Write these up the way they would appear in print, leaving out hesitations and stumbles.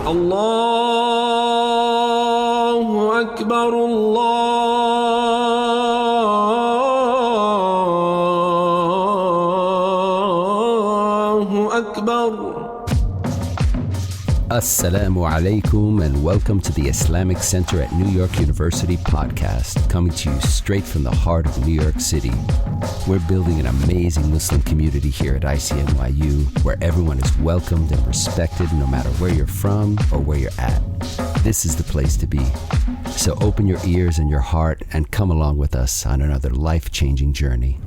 الله أكبر الله أكبر. Assalamu alaikum and welcome to the Islamic Center at New York University podcast, coming to you straight from the heart of New York City. We're building an amazing Muslim community here at ICNYU where everyone is welcomed and respected no matter where you're from or where you're at. This is the place to be. So open your ears and your heart and come along with us on another life-changing journey.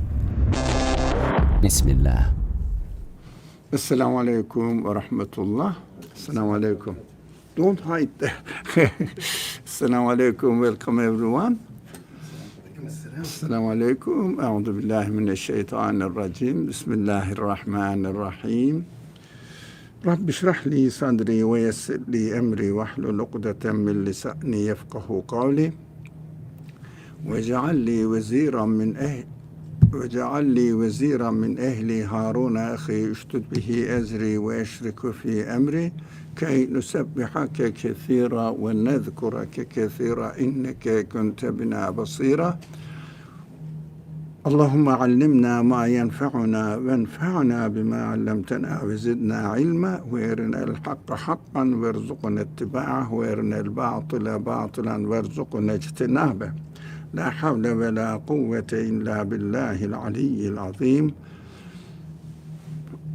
Bismillah. Assalamu alaikum wa rahmatullah. Assalamu alaikum. Don't hide there. Assalamu alaikum. Welcome everyone. Assalamu alaikum. A'udhu billahi minash shaitanir rajim. Bismillahir rahmanir rahim. Rabbi shrah li sadri wa yassir li amri wahlul 'uqdatan min lisani yafqahu qawli. Waj'al li waziran min ahli Harun akhi ushdud bihi azri wa ashriku fi amri kay nusabbihaka kathira wa nadhkuraka kathira innaka kunta bina basira. اللهم علمنا ما ينفعنا وانفعنا بما علمتنا وزدنا علما وارنا الحق حقا وارزقنا اتباعه وارنا الباطل باطلا وارزقنا اجتنابه لا حول ولا قوة إلا بالله العلي العظيم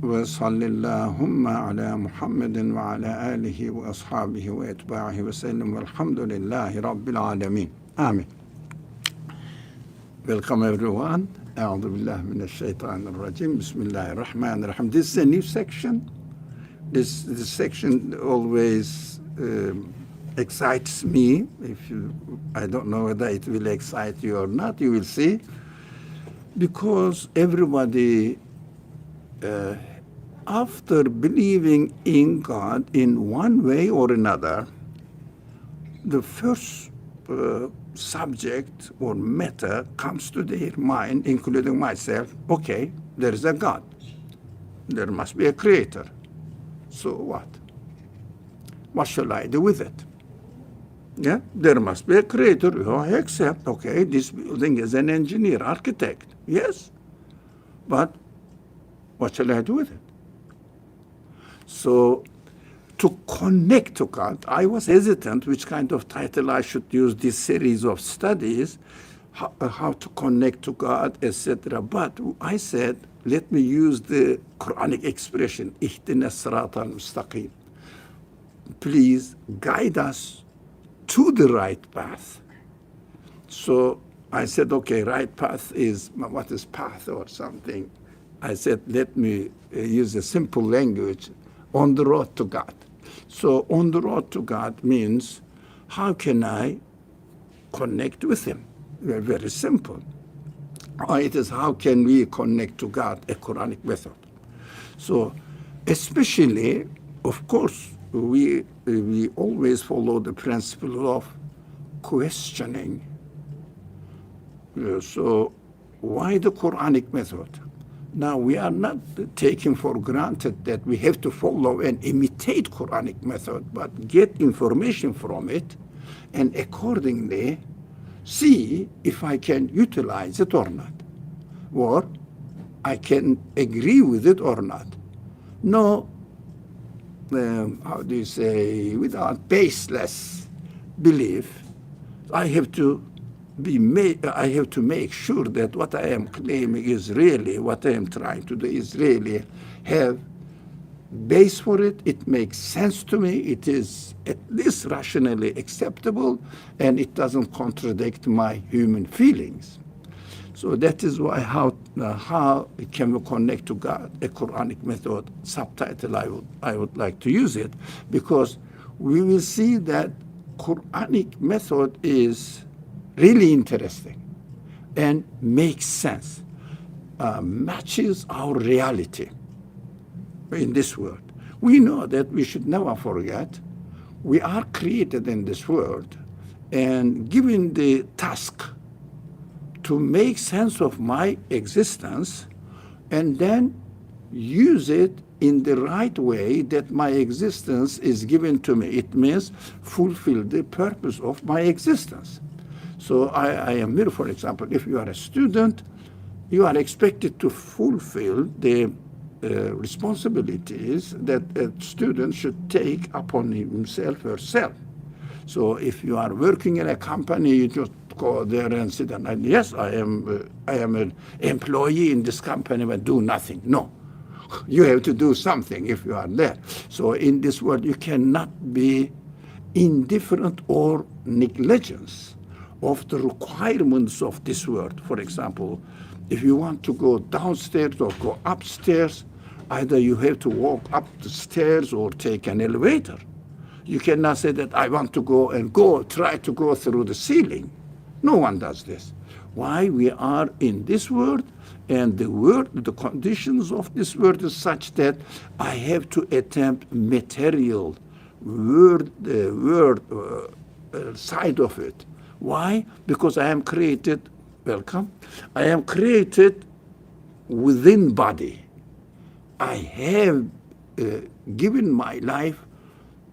وصل اللهم على محمد وعلى آله وأصحابه وأتباعه وسلم والحمد لله رب العالمين. Amen. Welcome everyone. أعوذ بالله من الشيطان الرجيم. بسم الله الرحمن الرحيم. This is a new section. This section always excites me. I don't know whether it will excite you or not. You will see. Because everybody, after believing in God in one way or another, the first subject or matter comes to their mind, including myself. Okay, there is a God. There must be a creator. So what? What shall I do with it? Yeah, there must be a creator. I accept, okay, this building is an engineer, architect. Yes, but what shall I do with it? So to connect to God, I was hesitant which kind of title I should use this series of studies, how to connect to God, etc. But I said, let me use the Qur'anic expression, Ihdina as-sirata al-mustaqim. Please guide us to the right path. So I said, okay, right path is, what is path or something? I said, let me use a simple language, on the road to God. So on the road to God means, how can I connect with Him? Very, very simple. It is how can we connect to God, a Quranic method. So especially, of course, we always follow the principle of questioning. So why the Quranic method? Now, we are not taking for granted that we have to follow and imitate Quranic method, but get information from it and accordingly see if I can utilize it or not, or I can agree with it or not. No, how do you say, without baseless belief, I have to make sure that what I am claiming is really, what I am trying to do is really have base for it. It makes sense to me. It is at least rationally acceptable, and it doesn't contradict my human feelings. So that is why how can we connect to God? A Quranic method subtitle I would like to use it, because we will see that Quranic method is really interesting and makes sense, matches our reality in this world. We know that we should never forget we are created in this world and given the task to make sense of my existence and then use it in the right way that my existence is given to me. It means fulfill the purpose of my existence. So I am here, for example, if you are a student, you are expected to fulfill the responsibilities that a student should take upon himself or herself. So if you are working in a company, you just go there and sit down. And yes, I am an employee in this company, but do nothing. No, you have to do something if you are there. So in this world, you cannot be indifferent or negligence of the requirements of this world. For example, if you want to go downstairs or go upstairs, either you have to walk up the stairs or take an elevator. You cannot say that I want to try to go through the ceiling. No one does this. Why? We are in this world, and the conditions of this world is such that I have to attempt material side of it. Why? Because I am created, I am created within body. I have given my life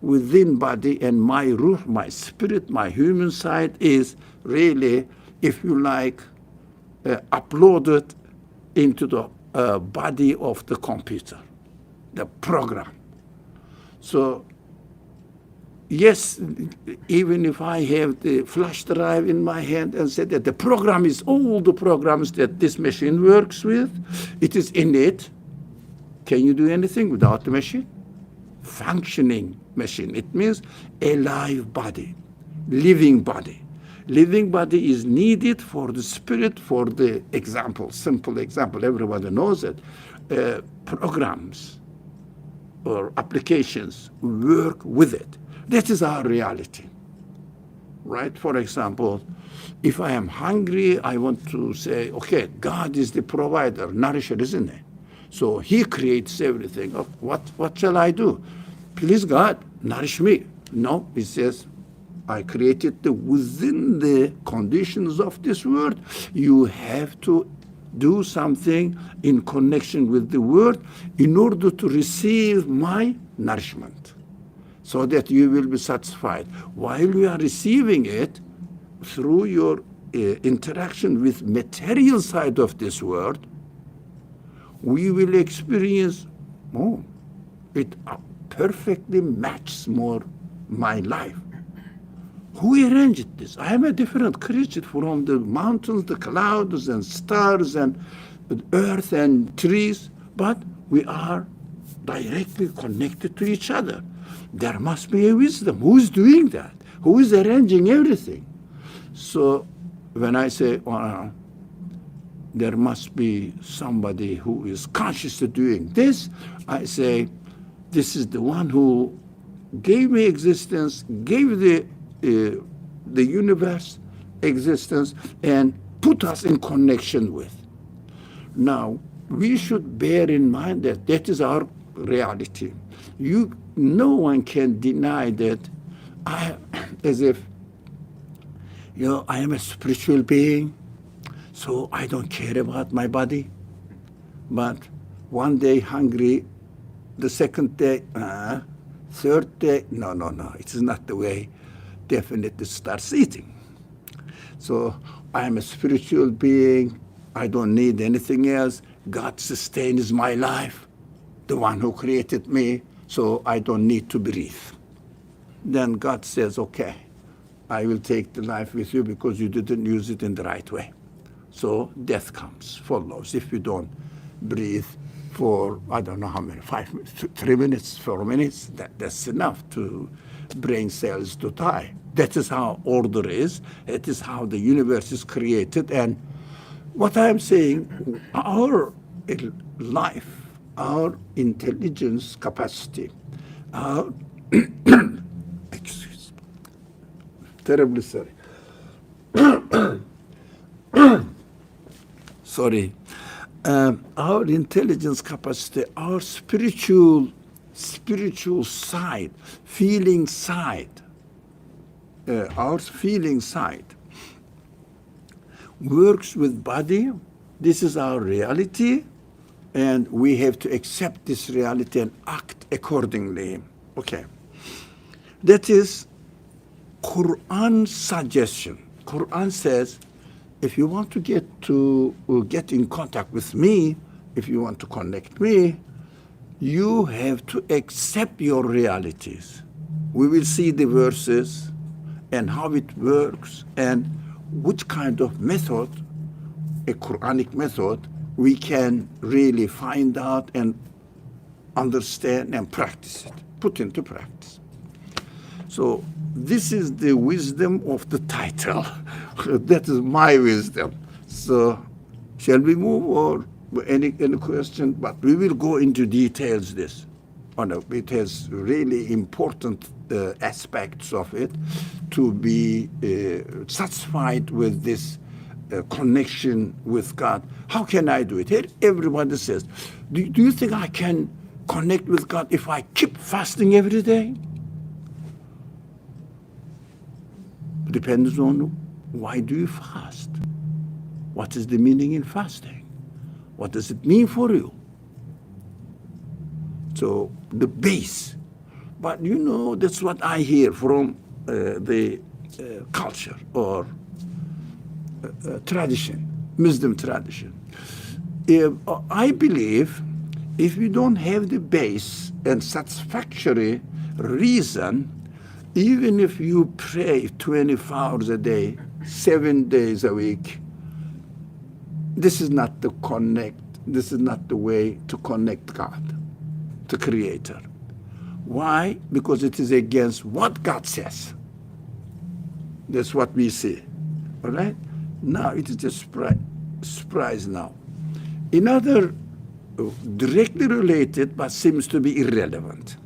within body, and my ruh, my spirit, my human side is really, if you like, uploaded into the body of the computer, the program. So yes, even if I have the flash drive in my hand and say that the program is all the programs that this machine works with, it is innate. Can you do anything without the machine? Functioning machine. It means a live body, living body. Living body is needed for the spirit, for the example, simple example, everybody knows it. Programs or applications work with it. That is our reality, right? For example, if I am hungry, I want to say, okay, God is the provider, nourisher, isn't he? So he creates everything. What shall I do? Please, God, nourish me. No, he says, I created within the conditions of this world. You have to do something in connection with the world in order to receive my nourishment, so that you will be satisfied. While you are receiving it through your interaction with material side of this world, we will experience, it perfectly matches more my life. Who arranged this? I am a different creature from the mountains, the clouds, and stars, and earth, and trees, but we are directly connected to each other. There must be a wisdom. Who is doing that? Who is arranging everything? So when I say, there must be somebody who is consciously doing this, I say, this is the one who gave me existence, gave the universe existence, and put us in connection with. Now, we should bear in mind that that is our reality. No one can deny that as if, I am a spiritual being, so I don't care about my body. But one day hungry, the second day, third day, no, it is not the way. Definitely starts eating. So I am a spiritual being. I don't need anything else. God sustains my life, the one who created me, so I don't need to breathe. Then God says, okay, I will take the life with you because you didn't use it in the right way. So death follows. If you don't breathe for, I don't know how many, 3 minutes, 4 minutes, that's enough to brain cells to die. That is how order is. It is how the universe is created. And what I'm saying, our life, our intelligence capacity, our excuse me, terribly sorry. Sorry. Our intelligence capacity, our spiritual side, feeling side, our feeling side works with body. This is our reality. And we have to accept this reality and act accordingly. Okay. That is Qur'an's suggestion. Qur'an says, if you want to get in contact with me, if you want to connect me, you have to accept your realities. We will see the verses and how it works and which kind of method, a Qur'anic method, we can really find out and understand and practice it, put into practice. So this is the wisdom of the title. That is my wisdom. So shall we move or any question? But we will go into details this. It has really important aspects of it to be satisfied with this connection with God. How can I do it? Here everybody says, do you think I can connect with God if I keep fasting every day? Depends on why do you fast? What is the meaning in fasting? What does it mean for you? So the base. But you know, that's what I hear from the culture or tradition, Muslim tradition. I believe if you don't have the base and satisfactory reason, even if you pray 24 hours a day, 7 days a week, this is not the way to connect God, the Creator. Why? Because it is against what God says. That's what we see. All right? Now it is just surprise now. Another directly related but seems to be irrelevant.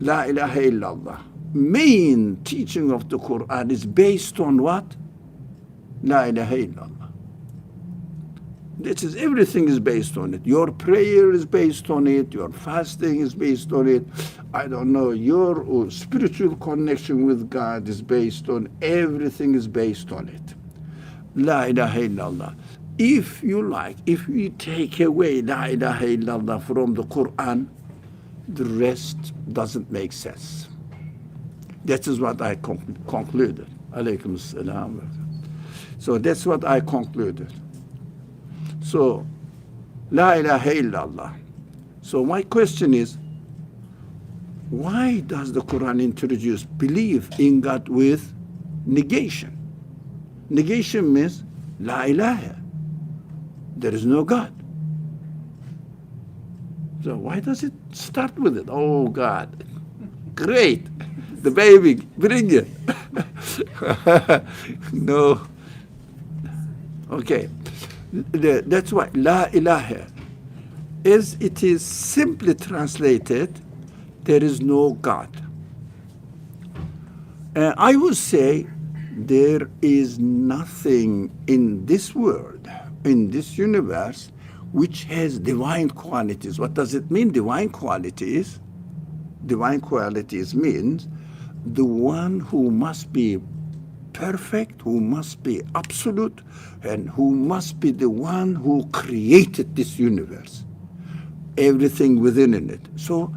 La ilaha illallah. Main teaching of the Qur'an is based on what? La ilaha illallah. This is, everything is based on it. Your prayer is based on it. Your fasting is based on it. I don't know, your spiritual connection with God is based on, everything is based on it. La ilaha illallah. If you like, if we take away La ilaha illallah from the Qur'an, the rest doesn't make sense. That is what I concluded. Alaykum as-salam. So that's what I concluded. So, La ilaha illallah. So my question is, why does the Quran introduce belief in God with negation? Negation means La ilaha. There is no God. So why does it start with it? Oh God, great, the baby, bring it. No. Okay. That's why La ilaha, as it is simply translated, there is no God. I would say there is nothing in this world, in this universe, which has divine qualities. What does it mean, divine qualities? Divine qualities means the one who must be perfect, who must be absolute, and who must be the one who created this universe, everything within it. So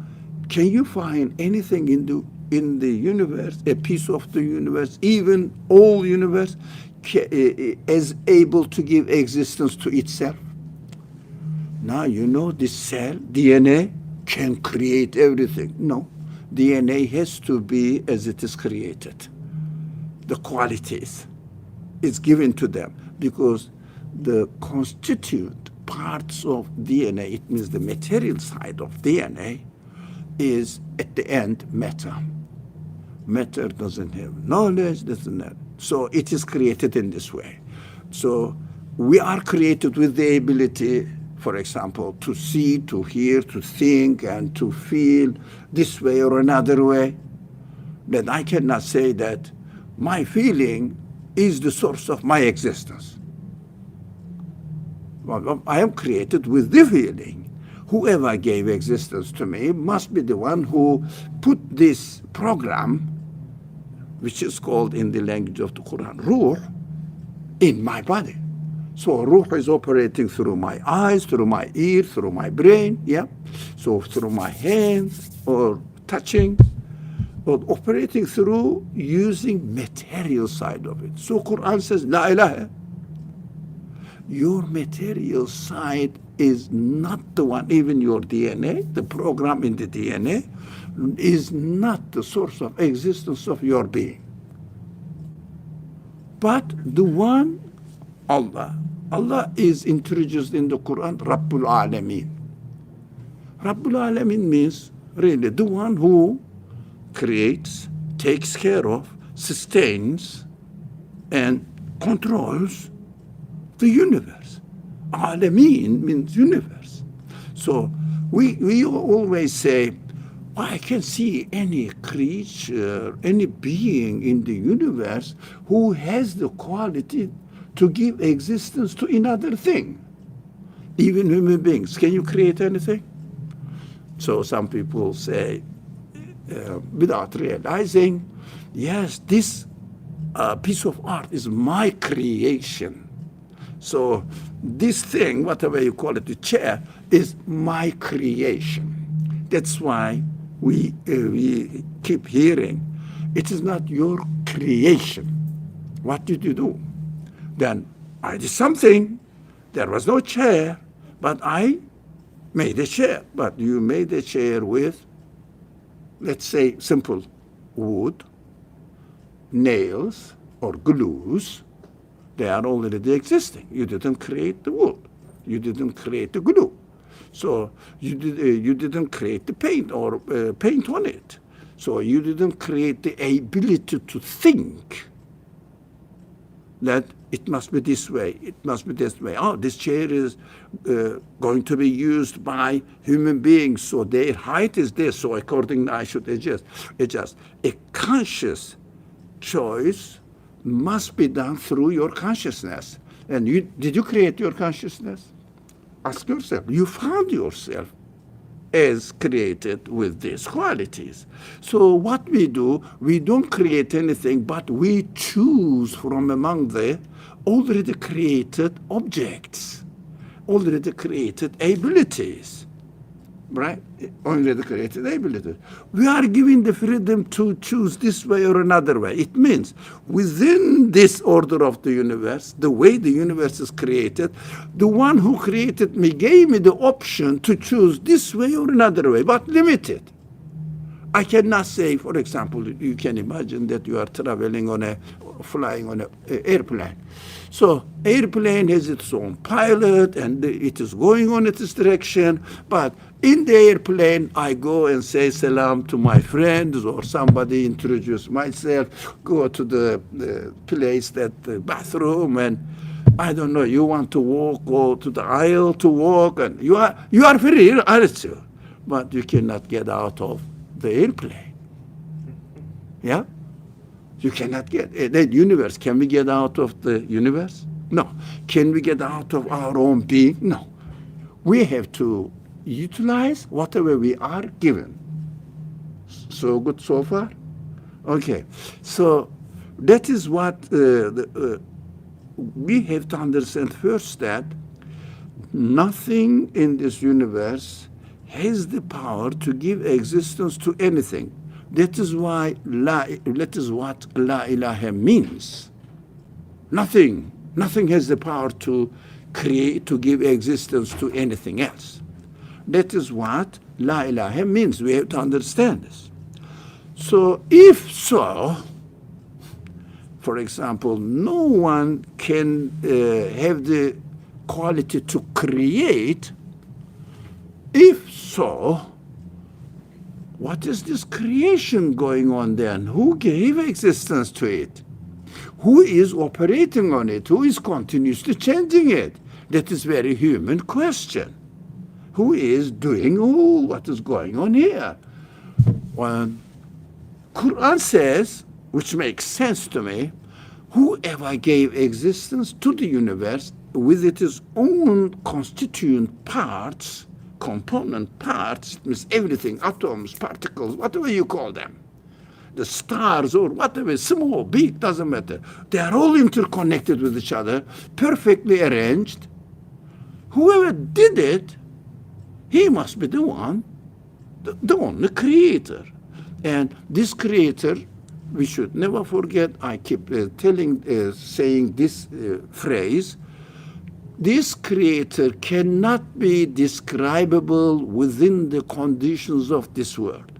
can you find anything in the universe, a piece of the universe, even all universe, as able to give existence to itself? Now you know this cell, DNA, can create everything. No, DNA has to be as it is created. The qualities is given to them because the constituent parts of DNA, it means the material side of DNA, is at the end matter. Matter doesn't have knowledge, doesn't have. So it is created in this way. So we are created with the ability, for example, to see, to hear, to think, and to feel this way or another way. Then I cannot say that my feeling is the source of my existence. Well, I am created with the feeling. Whoever gave existence to me must be the one who put this program, which is called in the language of the Quran, ruh, in my body. So ruh is operating through my eyes, through my ear, through my brain, yeah? So through my hands or touching, or operating through using material side of it. So Quran says, La ilaha. Your material side is not the one, even your DNA, the program in the DNA, is not the source of existence of your being. But the one, Allah. Allah is introduced in the Quran, Rabbul Alameen. Rabbul Alameen means really the one who creates, takes care of, sustains, and controls the universe. Alameen means universe. So we always say, I can see any creature, any being in the universe who has the quality to give existence to another thing. Even human beings. Can you create anything? So some people say, without realizing, yes, this piece of art is my creation. So this thing, whatever you call it, the chair, is my creation. That's why we keep hearing, it is not your creation. What did you do? Then I did something. There was no chair, but I made a chair. But you made a chair with, let's say, simple wood, nails, or glues. They are already existing. You didn't create the wood. You didn't create the glue. So you didn't create the paint or paint on it. So you didn't create the ability to think that it must be this way, it must be this way. Oh, this chair is going to be used by human beings, so their height is this, so accordingly I should adjust. A conscious choice must be done through your consciousness. And did you create your consciousness? Ask yourself. You found yourself as created with these qualities. So what we do, we don't create anything, but we choose from among the already created objects, already created abilities, right? Already created abilities. We are given the freedom to choose this way or another way. It means within this order of the universe, the way the universe is created, the one who created me gave me the option to choose this way or another way, but limited. I cannot say, for example, you can imagine that you are flying on an airplane. So airplane has its own pilot and it is going on its direction, but in the airplane, I go and say salam to my friends or somebody introduce myself, go to the place, that the bathroom, and I don't know, you want to walk, go to the aisle to walk, and you are free, aren't you? But you cannot get out of the airplane. Yeah? You cannot get the universe. Can we get out of the universe? No. Can we get out of our own being? No. We have to utilize whatever we are given. So good so far? Okay. So that is what we have to understand first, that nothing in this universe has the power to give existence to anything. That is why that is what La ilaha means. Nothing has the power to create, to give existence to anything else. That is what La ilaha means. We have to understand this. So if so, for example, no one can have the quality to create. If so, what is this creation going on then? Who gave existence to it? Who is operating on it? Who is continuously changing it? That is a very human question. Who is doing all what is going on here? Well, Quran says, which makes sense to me, whoever gave existence to the universe with its own constituent parts, component parts, it means everything, atoms, particles, whatever you call them. the stars or whatever, small, big, doesn't matter. They are all interconnected with each other, perfectly arranged. Whoever did it, he must be the one, the only creator. And this creator, we should never forget, I keep saying this phrase, this creator cannot be describable within the conditions of this world.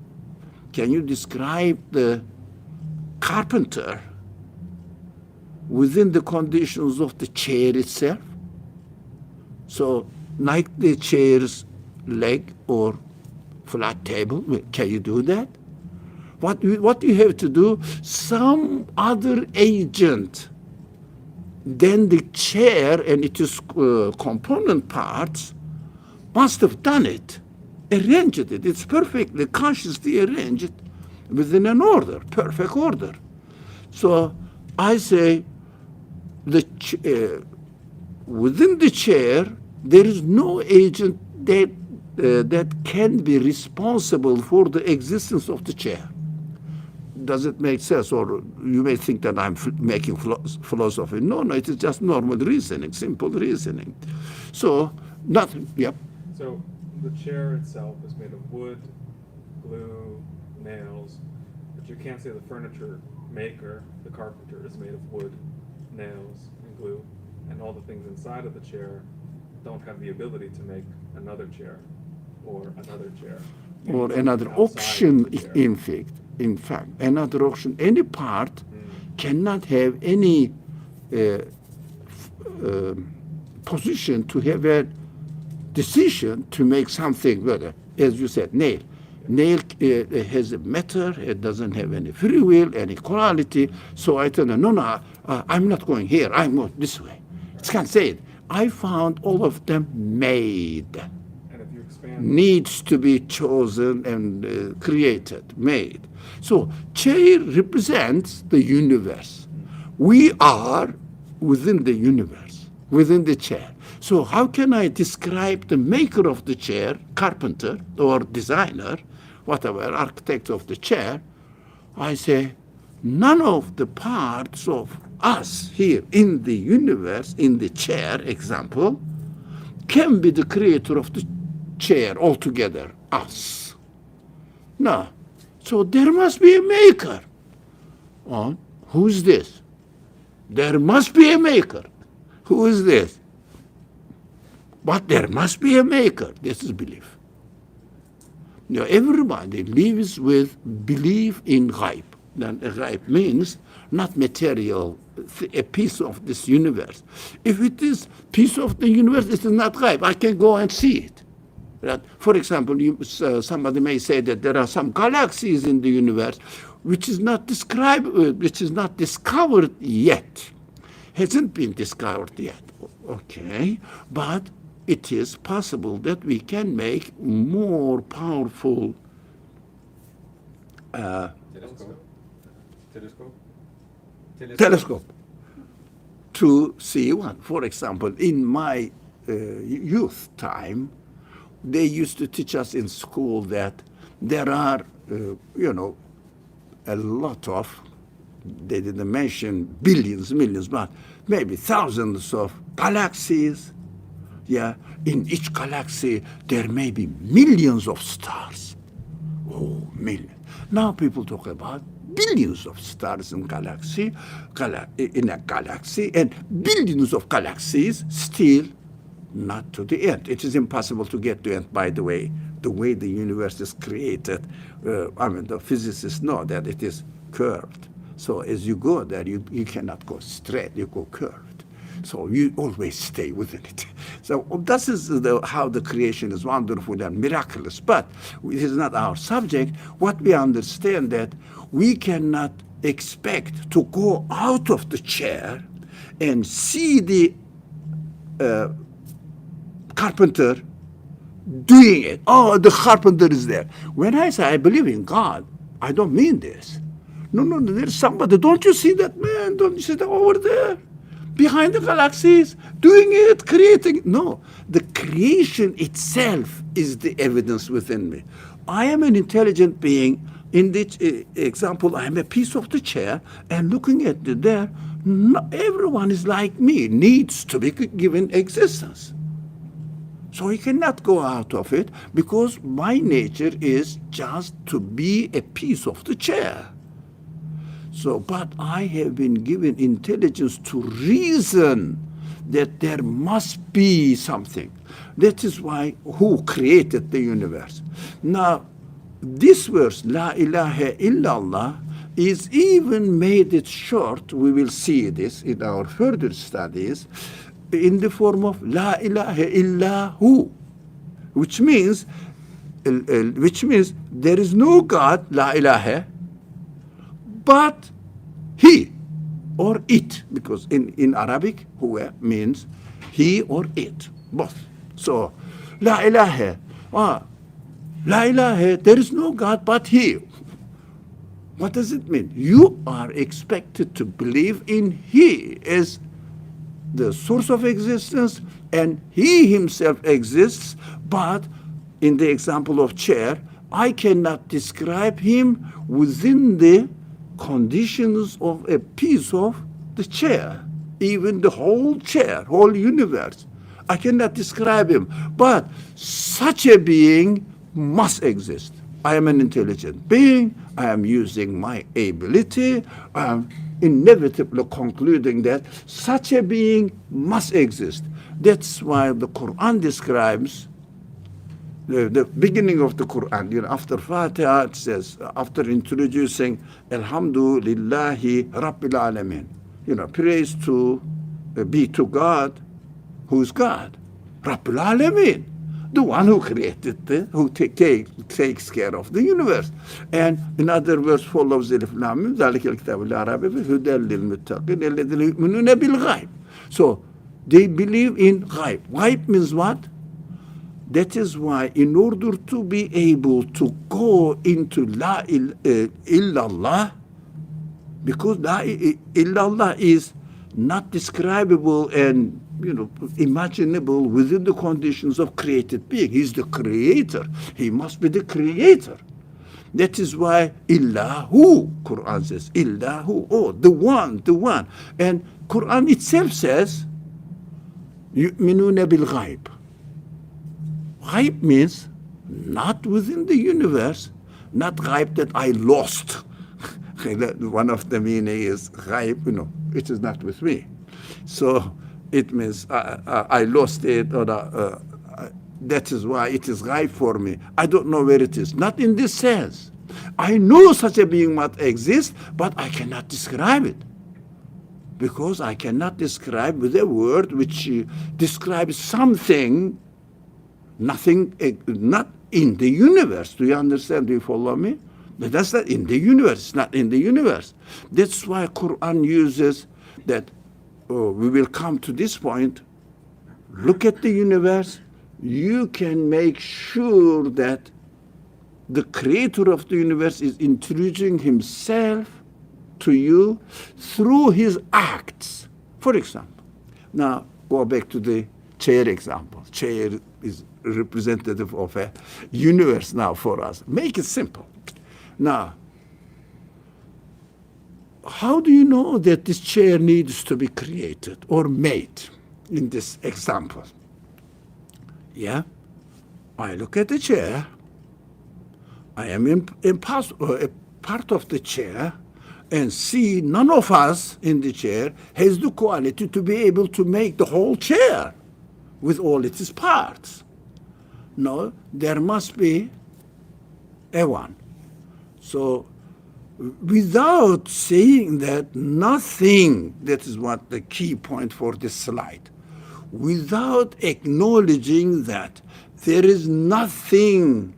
Can you describe the carpenter within the conditions of the chair itself? So, like the chair's leg or flat table, can you do that? What you have to do, some other agent than the chair and its component parts must have done it, arranged it. It's perfectly consciously arranged within an order, perfect order. So I say within the chair, there is no agent that can be responsible for the existence of the chair. Does it make sense? Or you may think that I'm making philosophy. No, it is just normal reasoning, simple reasoning. So, yep. So the chair itself is made of wood, glue, nails, but you can't say the furniture maker, the carpenter, is made of wood, nails, and glue, and all the things inside of the chair don't have the ability to make another chair or another chair. Or another option, in fact, another option, any part cannot have any position to have a decision to make something better. As you said, nail. Nail has a matter, it doesn't have any free will, any quality. So I tell them, no, I'm not going here, I'm going this way. It can't say it. I found all of them made. Needs to be chosen and created, made. So chair represents the universe. We are within the universe, within the chair. So how can I describe the maker of the chair, carpenter or designer, whatever, architect of the chair? I say, none of the parts of us here in the universe, in the chair example, can be the creator of the chair altogether, us. No. So there must be a maker. Oh, who's this? There must be a maker. Who is this? But there must be a maker. This is belief. Now everybody lives with belief in ghaib. Then ghaib means not material, a piece of this universe. If it is piece of the universe, it is not ghaib. I can go and see it. Right? For example, somebody may say that there are some galaxies in the universe which is not described, which is not discovered yet, hasn't been discovered yet. Okay, but it is possible that we can make more powerful telescope to see one. For example, in my youth time, they used to teach us in school that there are, a lot of, they didn't mention billions, millions, but maybe thousands of galaxies. Yeah, in each galaxy, there may be millions of stars. Oh, millions. Now people talk about billions of stars in in a galaxy, and billions of galaxies still not to the end. It is impossible to get to the end, by the way the universe is created. The physicists know that it is curved. So as you go there, you cannot go straight, you go curved. So you always stay within it. So this is how the creation is wonderful and miraculous. But it is not our subject. What we understand that we cannot expect to go out of the chair and see the carpenter doing it. Oh, the carpenter is there. When I say I believe in God, I don't mean this. No, there's somebody. Don't you see that man? Don't you see that over there? Behind the galaxies, doing it, creating it. No, the creation itself is the evidence within me. I am an intelligent being. in this example, I am a piece of the chair, and looking at there, everyone is like me, needs to be given existence. So he cannot go out of it because my nature is just to be a piece of the chair. So, but I have been given intelligence to reason that there must be something. That is why who created the universe. Now, this verse, La ilaha illallah, is even made it short. We will see this in our further studies in the form of La ilaha illahu, which means there is no God, La ilaha, but he or it, because in Arabic, huwa means he or it, both. So, La ilaha, La ilaha, there is no God but he. What does it mean? You are expected to believe in he as the source of existence, and he himself exists, but in the example of chair, I cannot describe him within the conditions of a piece of the chair, even the whole chair, whole universe. I cannot describe him, but such a being must exist. I am an intelligent being. I am using my ability. I am inevitably concluding that such a being must exist. That's why the Qur'an describes the beginning of the Qur'an. After Fatiha, it says, after introducing Alhamdulillahi Rabbil Alameen, praise be to God. Who's God? Rabbil Alameen, the one who created who takes care of the universe. And another verse follows Alif Lam Mim, ذَلِكَ الْكِتَابُ لَا رَيْبَ فِيهِ هُدًى لِلْمُتَّقِينَ الَّذِينَ يُؤْمِنُونَ بِالْغَيْبِ. So they believe in ghaib. Ghaib means what? That is why in order to be able to go into La illallah, because La illallah is not describable and imaginable within the conditions of created being. He's the creator. He must be the creator. That is why Illahu, Quran says, Illahu, the one. And Quran itself says, Yu'minuna bil ghaib. Ghaib means not within the universe, not ghaib that I lost. One of the meaning is ghaib, it is not with me. So it means I lost it, or that is why it is ghaib for me. I don't know where it is. Not in this sense. I know such a being might exist, but I cannot describe it. Because I cannot describe with a word which describes something, nothing, not in the universe. Do you understand? Do you follow me? But that's not in the universe. It's not in the universe. That's why Quran uses that. We will come to this point. Look at the universe. You can make sure that the creator of the universe is introducing himself to you through his acts. For example, now go back to the chair example. Chair is representative of a universe now for us. Make it simple. Now, how do you know that this chair needs to be created or made in this example? Yeah, I look at the chair. I am a part of the chair, and see none of us in the chair has the quality to be able to make the whole chair with all its parts. No, there must be a one. So, without saying that, nothing, that is what the key point for this slide, without acknowledging that there is nothing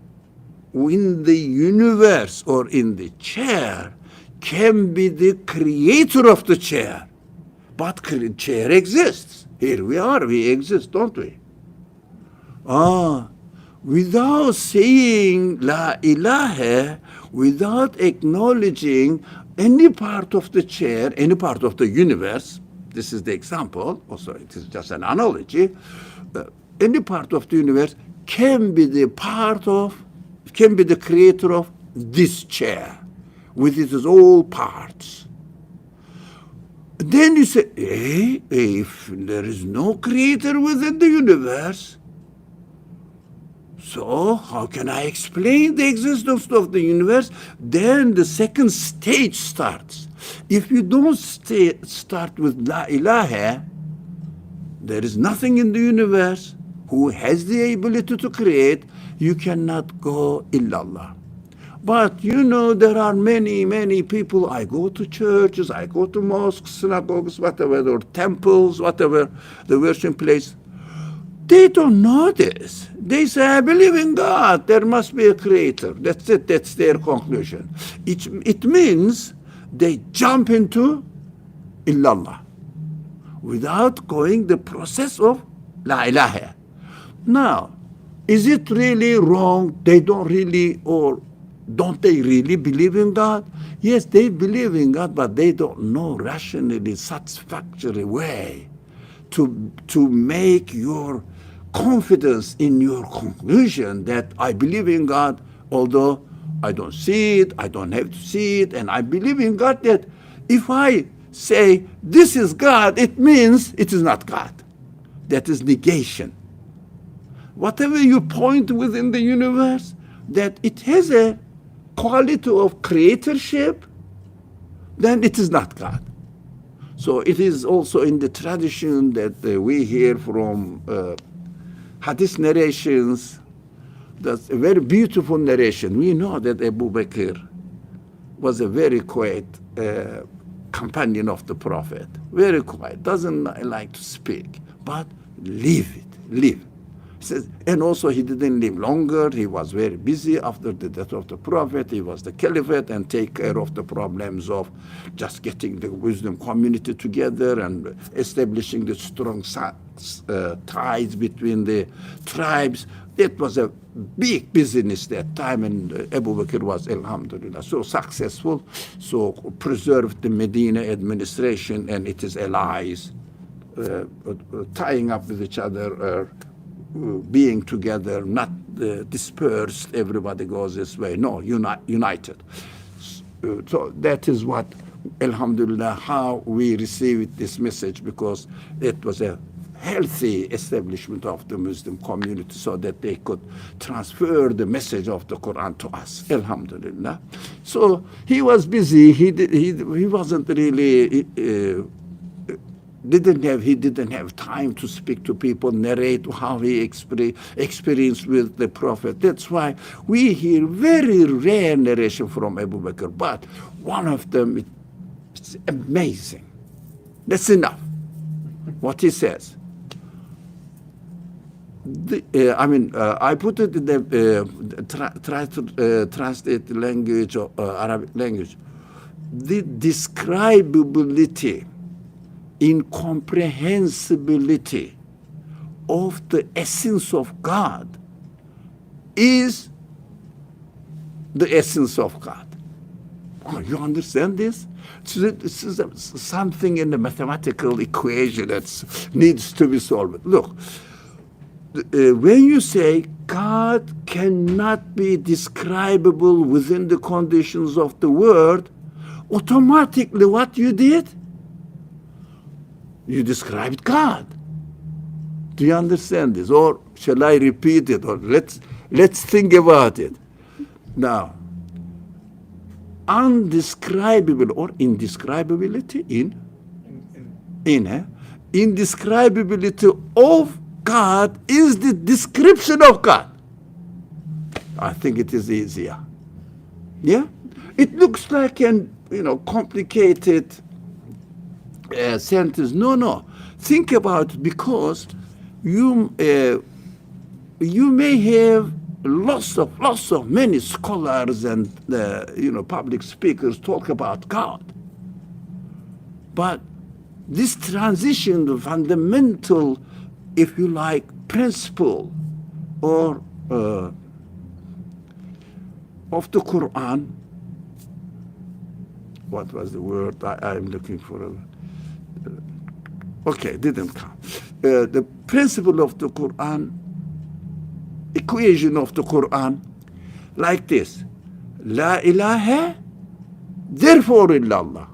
in the universe or in the chair can be the creator of the chair. But chair exists. Here we are, we exist, don't we? Without saying La ilaha, without acknowledging any part of the chair, any part of the universe, this is the example, also it is just an analogy, any part of the universe can be the creator of this chair with its all parts. Then you say, if there is no creator within the universe, so how can I explain the existence of the universe? Then the second stage starts. If you don't start with La ilaha, there is nothing in the universe who has the ability to create, you cannot go illallah. But there are many people. I go to churches, I go to mosques, synagogues, whatever, or temples, whatever, the worship place. They don't know this. They say, I believe in God. There must be a creator. That's it. That's their conclusion. It means they jump into illallah without going the process of la ilaha. Now, is it really wrong? They don't really, or don't they really believe in God? Yes, they believe in God, but they don't know rationally satisfactory way to make your confidence in your conclusion that I believe in God, although I don't see it, I don't have to see it, and I believe in God that if I say this is God, it means it is not God. That is negation. Whatever you point within the universe, that it has a quality of creatorship, then it is not God. So it is also in the tradition that we hear from hadith narrations. That's a very beautiful narration. We know that Abu Bakr was a very quiet companion of the Prophet. Very quiet, doesn't like to speak, but live. Says, and also he didn't live longer. He was very busy after the death of the Prophet. He was the caliphate and take care of the problems of just getting the Muslim community together and establishing the strong ties between the tribes. It was a big business that time, and Abu Bakr was, alhamdulillah, so successful, so preserved the Medina administration and its allies, tying up with each other, being together, not dispersed, everybody goes this way. No, united. So that is what, alhamdulillah, how we received this message, because it was a healthy establishment of the Muslim community so that they could transfer the message of the Quran to us, alhamdulillah. So he was busy. He wasn't really... He didn't have time to speak to people, narrate how he experienced with the Prophet. That's why we hear very rare narration from Abu Bakr, but one of them, it's amazing. That's enough. What he says. I put it in the, try to translate the language, Arabic language. The describability, incomprehensibility of the essence of God is the essence of God. Oh, you understand this? This is something in the mathematical equation that needs to be solved. Look, when you say God cannot be describable within the conditions of the word, automatically what you did? You described God. Do you understand this? Or shall I repeat it? Or let's think about it. Now, undescribable or indescribability indescribability of God is the description of God. I think it is easier. Yeah? It looks like an complicated sentence. No. Think about it, because you may have lots of many scholars and public speakers talk about God, but this transition, the fundamental, if you like, principle or of the Quran. What was the word I'm looking for? Okay, didn't come. The principle of the Quran, equation of the Quran, like this. La ilaha, therefore illallah.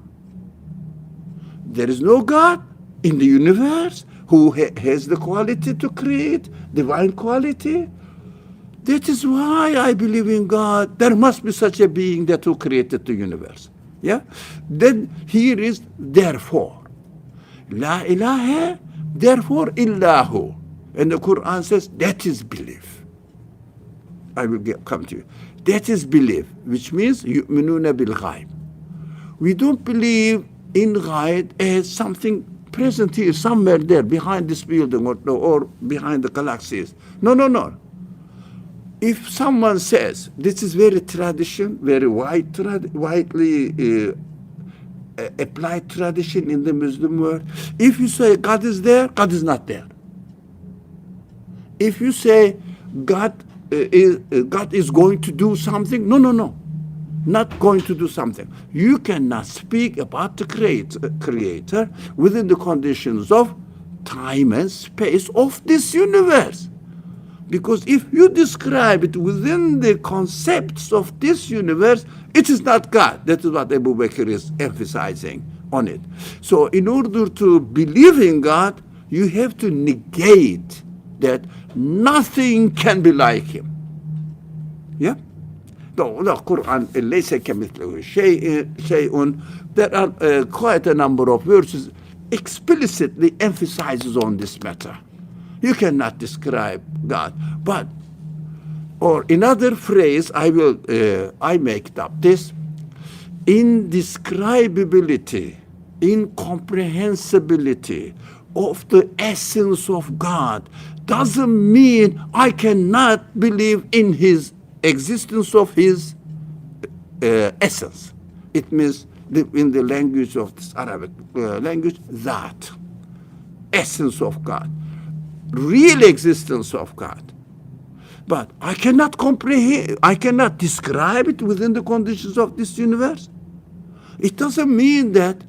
There is no God in the universe who has the quality to create, divine quality. That is why I believe in God. There must be such a being that who created the universe. Yeah? Then here is therefore. La ilaha, therefore illahu. And the Quran says that is belief. I will come to you. That is belief, which means yu'minuna bil ghaib. We don't believe in ghaib as something present here, somewhere there, behind this building or behind the galaxies. No, no, no. If someone says, this is very tradition, very widely applied tradition in the Muslim world. If you say God is there, God is not there. If you say God is going to do something, no, no, no. Not going to do something. You cannot speak about the creator within the conditions of time and space of this universe. Because if you describe it within the concepts of this universe, it is not God. That is what Abu Bakr is emphasizing on it. So in order to believe in God, you have to negate that nothing can be like him. Yeah? The Quran, لَيْسَ كَمِثْلِهِ شَيْءٌ. There are quite a number of verses explicitly emphasizes on this matter. You cannot describe God. But, or another phrase, I make up this, indescribability, incomprehensibility of the essence of God doesn't mean I cannot believe in his existence of his essence. It means in the language of this Arabic language, that essence of God, real existence of God. But I cannot comprehend, I cannot describe it within the conditions of this universe. It doesn't mean that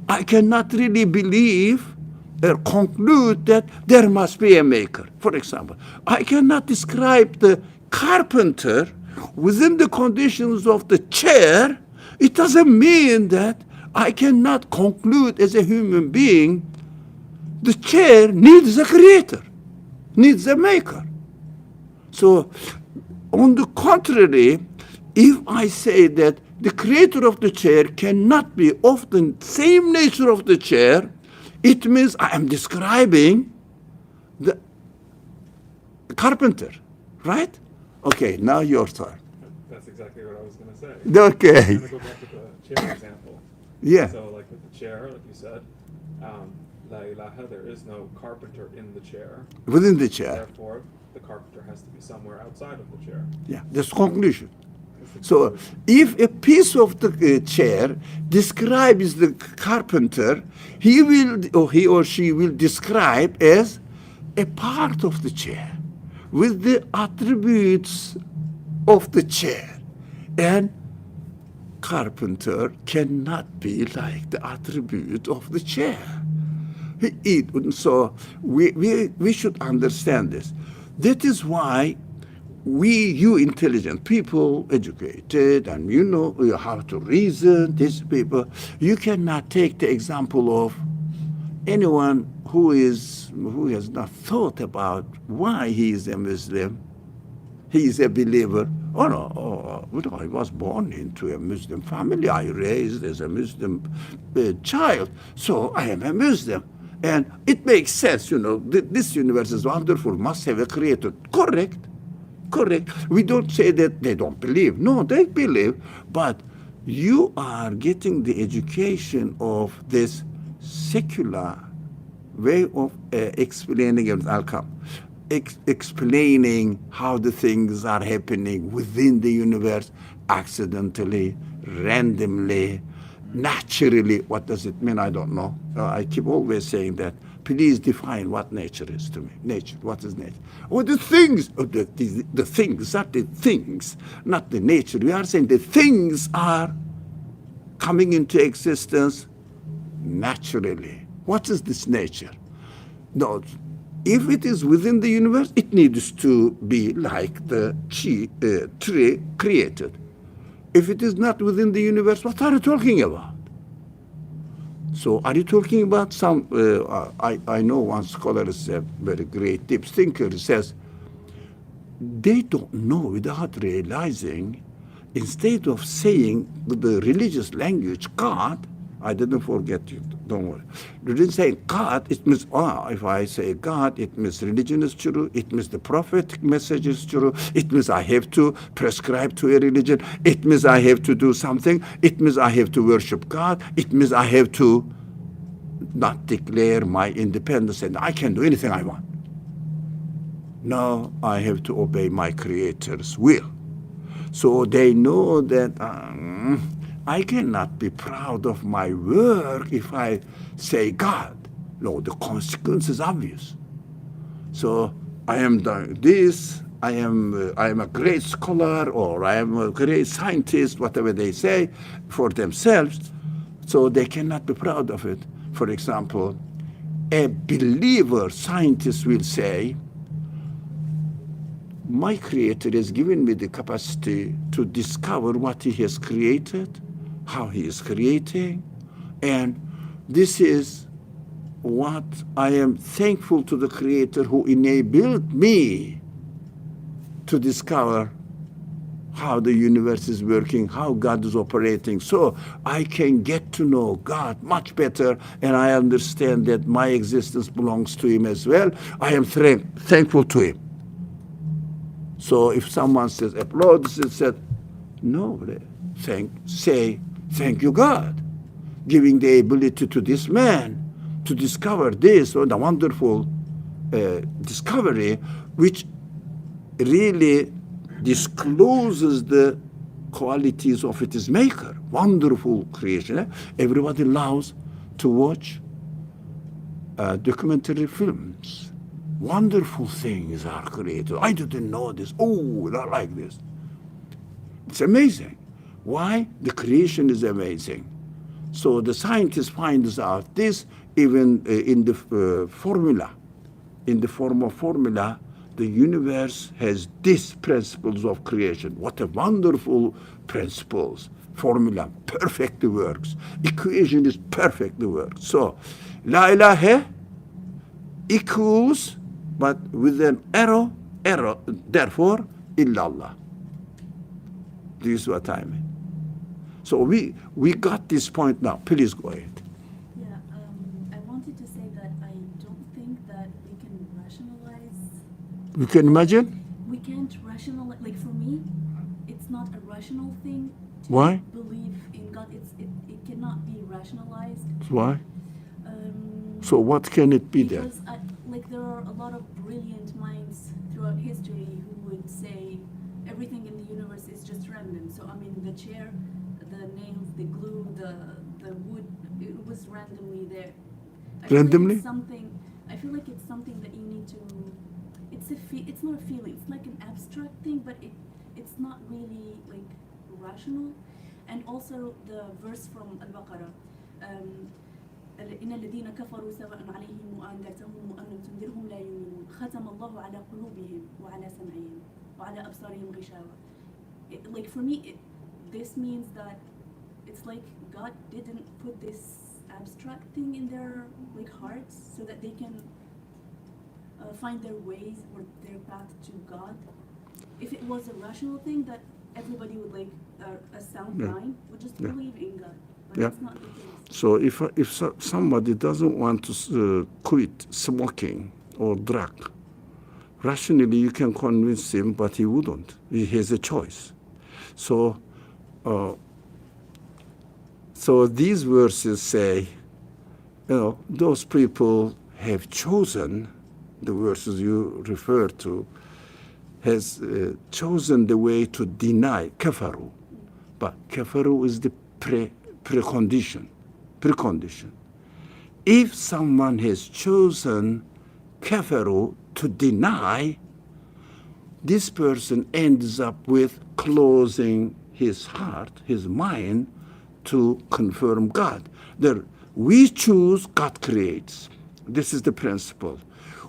I cannot really believe or conclude that there must be a maker. For example, I cannot describe the carpenter within the conditions of the chair. It doesn't mean that I cannot conclude as a human being the chair needs a creator, needs a maker. So, on the contrary, if I say that the creator of the chair cannot be of the same nature of the chair, it means I am describing the carpenter, right? Okay, now your turn. That's exactly what I was going to say. Okay. I'm going to go back to the chair example. Yeah. So, like with the chair, like you said, La ilaha, there is no carpenter in the chair. Within the chair. Therefore, the carpenter has to be somewhere outside of the chair. Yeah, that's conclusion. So, if a piece of the chair describes the carpenter, he or she will describe as a part of the chair with the attributes of the chair. And carpenter cannot be like the attribute of the chair. So we should understand this. That is why you intelligent people, educated, and you know how to reason, these people, you cannot take the example of anyone who has not thought about why he is a Muslim, he is a believer. Oh no, I was born into a Muslim family, I raised as a Muslim child, so I am a Muslim. And it makes sense, this universe is wonderful, must have a creator. Correct. We don't say that they don't believe. No, they believe. But you are getting the education of this secular way of explaining it. I'll come. Explaining how the things are happening within the universe, accidentally, randomly, naturally. What does it mean? I don't know. I keep always saying that. Please define what nature is to me. Nature, what is nature? Or the things, the things, not the things, not the nature. We are saying the things are coming into existence naturally. What is this nature? No, if it is within the universe, it needs to be like the tree created. If it is not within the universe, what are you talking about? So are you talking about some, I know one scholar is a very great deep thinker, says, they don't know without realizing, instead of saying with the religious language, God, I didn't forget you, don't worry. You didn't say God, it means, if I say God, it means religion is true, it means the prophetic message is true, it means I have to prescribe to a religion, it means I have to do something, it means I have to worship God, it means I have to not declare my independence and I can do anything I want. No, I have to obey my Creator's will. So they know that I cannot be proud of my work if I say God. No, the consequence is obvious. So I am doing this, I am a great scholar, or I am a great scientist, whatever they say for themselves, so they cannot be proud of it. For example, a believer scientist will say, my Creator has given me the capacity to discover what He has created, how He is creating, and this is what I am thankful to the Creator who enabled me to discover how the universe is working, how God is operating, so I can get to know God much better, and I understand that my existence belongs to Him as well. I am thankful to Him. So if someone says, applauds, it said, no, say, thank you, God, giving the ability to this man to discover this, or the wonderful discovery, which really discloses the qualities of its maker. Wonderful creation. Everybody loves to watch documentary films. Wonderful things are created. I didn't know this. Oh, not like this. It's amazing. Why? The creation is amazing. So the scientist finds out this even in the formula. In the form of formula, the universe has these principles of creation. What a wonderful principles. Formula perfectly works. Equation is perfectly works. So, la ilaha equals, but with an arrow, therefore, illallah. This is what I mean. So we got this point now. Please go ahead. Yeah, I wanted to say that I don't think that we can rationalize. You can imagine? We can't rationalize. Like for me, it's not a rational thing to Why? believe in God. It cannot be rationalized. Why? So what can it be then? Because there are a lot of brilliant minds throughout history who would say everything in the universe is just random. So I mean, the chair, the nails, the glue, the wood, it was randomly there. Randomly? I feel like it's something that you need to. It's not a feeling. It's like an abstract thing, but it's not really like rational. And also the verse from Al-Baqarah. إن الذين كفروا سواء عليهم أنذرتهم أم لم تنذرهم لا يؤمنون ختم الله على قلوبهم وعلى سمعهم وعلى أبصارهم غشاوة. Like for me, this means that it's like God didn't put this abstract thing in their hearts so that they can find their ways or their path to God. If it was a rational thing, that everybody would a sound mind would just believe in God. But that's not the case. So if somebody doesn't want to quit smoking or drug, rationally you can convince him, but he wouldn't. He has a choice. So these verses say, those people have chosen, the verses you refer to, has chosen the way to deny kafaru. But kafaru is the precondition. If someone has chosen kafaru to deny, this person ends up with closing his heart, his mind, to confirm God. We choose, God creates. This is the principle.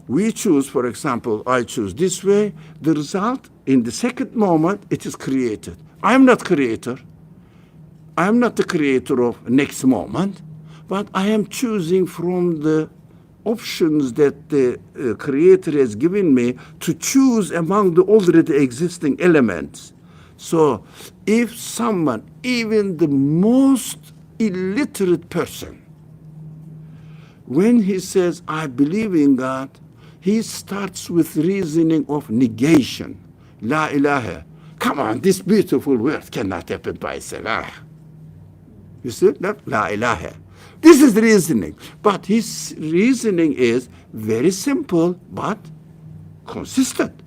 We choose, for example, I choose this way. The result, in the second moment, it is created. I am not creator. I'm not the creator of next moment, but I am choosing from the options that the creator has given me to choose among the already existing elements. So if someone, even the most illiterate person, when he says, I believe in God, he starts with reasoning of negation. La ilaha. Come on, this beautiful word cannot happen by itself. You see, la ilaha. This is reasoning. But his reasoning is very simple, but consistent.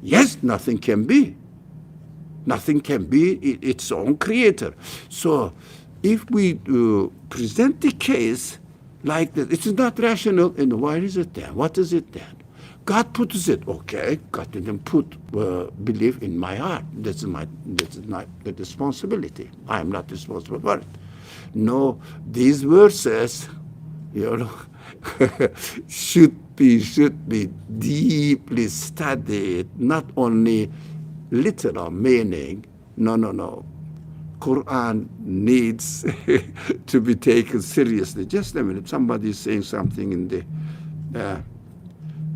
Yes, nothing can be. Nothing can be its own creator. So if we present the case like that, it is not rational, and why is it then? What is it then? God puts it. Okay, God didn't put belief in my heart. This is not the responsibility. I am not responsible for it. No, these verses, should be deeply studied, not only literal meaning. No. Qur'an needs to be taken seriously. Just a minute. Somebody is saying something in the...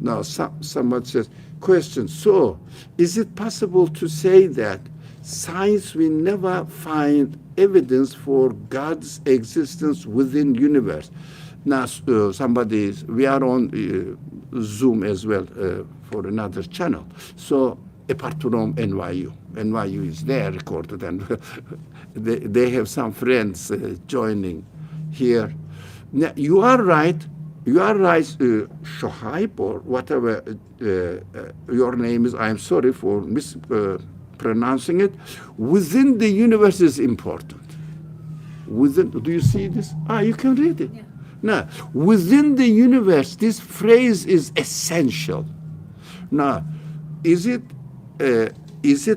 now, someone says, question, so is it possible to say that science will never find evidence for God's existence within universe? Now, we are on Zoom as well for another channel. So apart from NYU is there recorded, and they have some friends joining here. Now, you are right, Shoaib, or whatever your name is. I'm sorry for mispronouncing it. Within the universe is important. Do you see this? You can read it. Yeah. Now, within the universe, this phrase is essential. Now, is it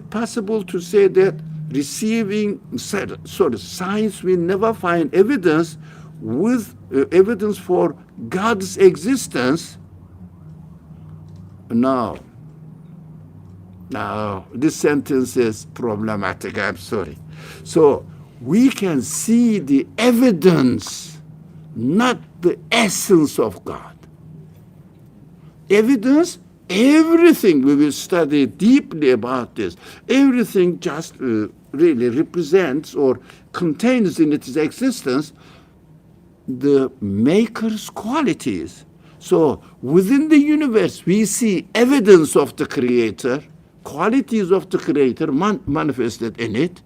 possible to say that science will never find evidence for God's existence? No, this sentence is problematic. I'm sorry. So we can see the evidence, not the essence of God. Evidence, everything we will study deeply about this. Everything just really represents or contains in its existence the maker's qualities. So within the universe, we see evidence of the creator, qualities of the creator manifested in it.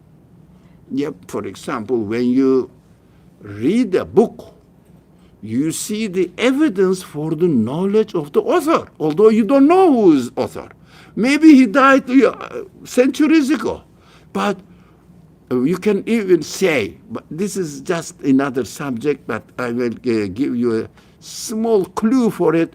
Yep, for example, when you read a book, you see the evidence for the knowledge of the author, although you don't know who is author. Maybe he died centuries ago, but you can even say, but this is just another subject, but I will give you a small clue for it.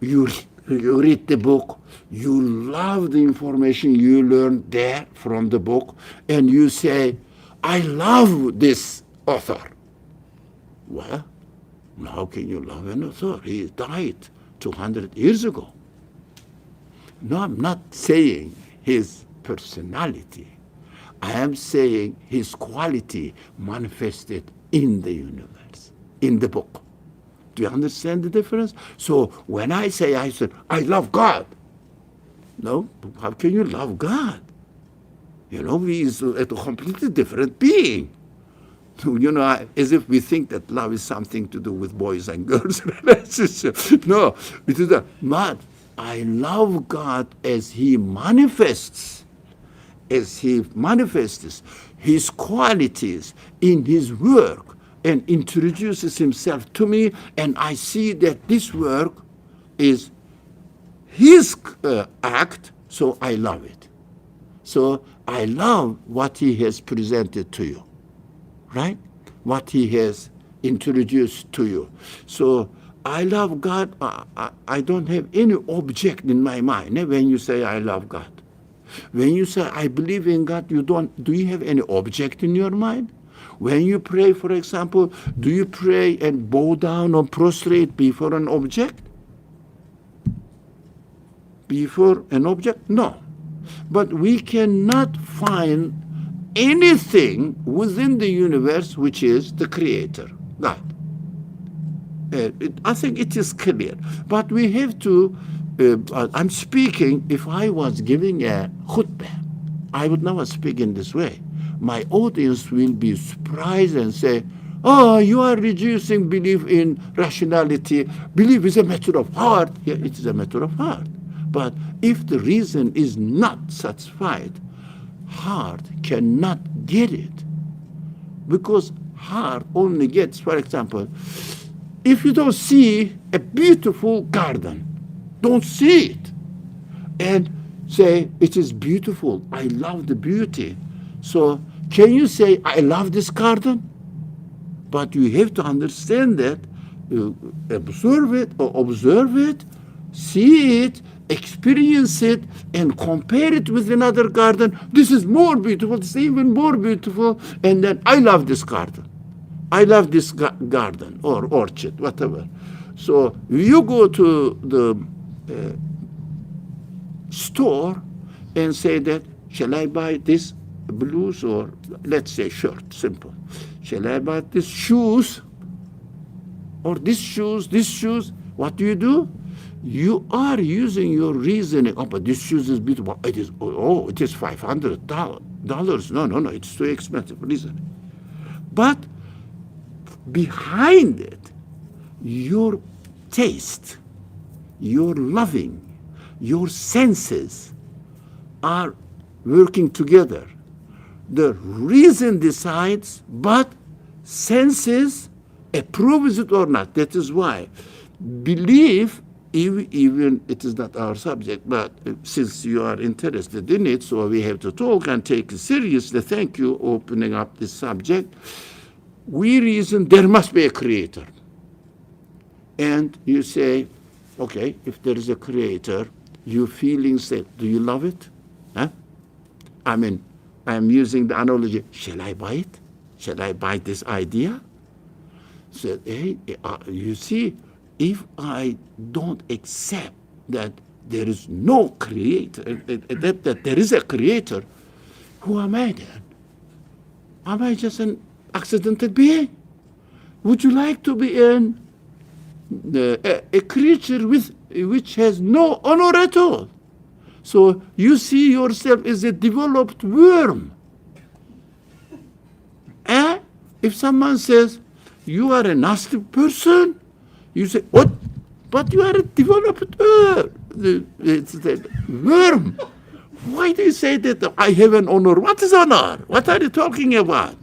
You read the book, you love the information you learned there from the book, and you say, I love this author. Well, how can you love an author? He died 200 years ago. No, I'm not saying his personality. I am saying his quality manifested in the universe, in the book. Do you understand the difference? So when I said, I love God. No, how can you love God? He is a completely different being. As if we think that love is something to do with boys and girls relationship. No, it is not. I love God as He manifests. As He manifests His qualities in His work and introduces Himself to me, and I see that this work is His act, so I love it. So I love what He has presented to you, right? What He has introduced to you. So I love God. I don't have any object in my mind when you say I love God. When you say I believe in God, do you have any object in your mind? When you pray, for example, do you pray and bow down or prostrate before an object? Before an object? No. But we cannot find anything within the universe which is the creator, God. I think it is clear. But we have to, I'm speaking, if I was giving a khutbah, I would never speak in this way. My audience will be surprised and say, oh, you are reducing belief in rationality. Belief is a matter of heart. Yeah, it is a matter of heart. But if the reason is not satisfied, heart cannot get it. Because heart only gets, for example, if you don't see a beautiful garden, don't see it. And say, it is beautiful. I love the beauty. So can you say, I love this garden? But you have to understand that, observe it, see it, experience it, and compare it with another garden. This is more beautiful, this is even more beautiful, and then I love this garden. I love this garden or orchard, whatever. So you go to the store and say that, shall I buy this blues or let's say shirt, simple. Shall I buy this shoes or this shoes? What do? You are using your reasoning. Oh, but this shoes is beautiful. It is $500. No, it's too expensive reasoning. But behind it, your taste, your loving, your senses are working together. The reason decides, but senses approves it or not. That is why belief, even it is not our subject, but since you are interested in it, so we have to talk and take it seriously. Thank you for opening up this subject. We reason there must be a creator. And you say, okay, if there is a creator, your feelings say, do you love it? Huh? I mean, I'm using the analogy, shall I buy it? Shall I buy this idea? So, hey, you see, if I don't accept that there is no creator, that there is a creator, who am I then? Am I just an accidental being? Would you like to be a creature which has no honor at all? So you see yourself as a developed worm. If someone says, you are a nasty person, you say, what? But you are a developed worm. Why do you say that I have an honor? What is honor? What are you talking about?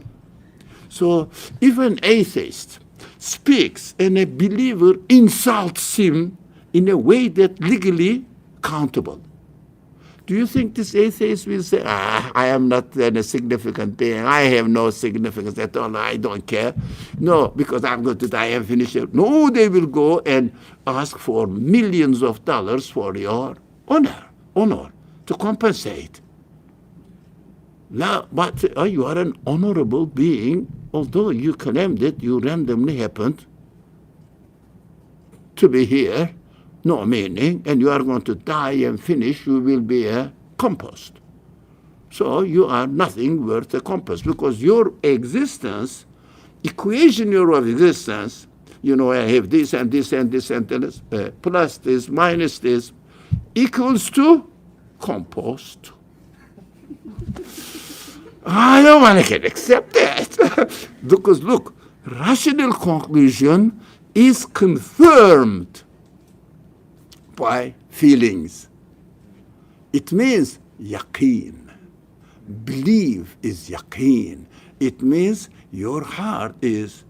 So if an atheist speaks and a believer insults him in a way that legally countable, do you think this atheist will say, I am not a significant being, I have no significance at all, I don't care? No, because I'm going to die and finish it. No, they will go and ask for millions of dollars for your honor to compensate. Now, but you are an honorable being, although you claim that you randomly happened to be here, no meaning, and you are going to die and finish, you will be a compost. So you are nothing worth a compost, because your existence, equation of existence, I have this and this and this and this, plus this, minus this, equals to compost. No one can accept that. Because look, rational conclusion is confirmed by feelings. It means yaqeen. Belief is yaqeen. It means your heart is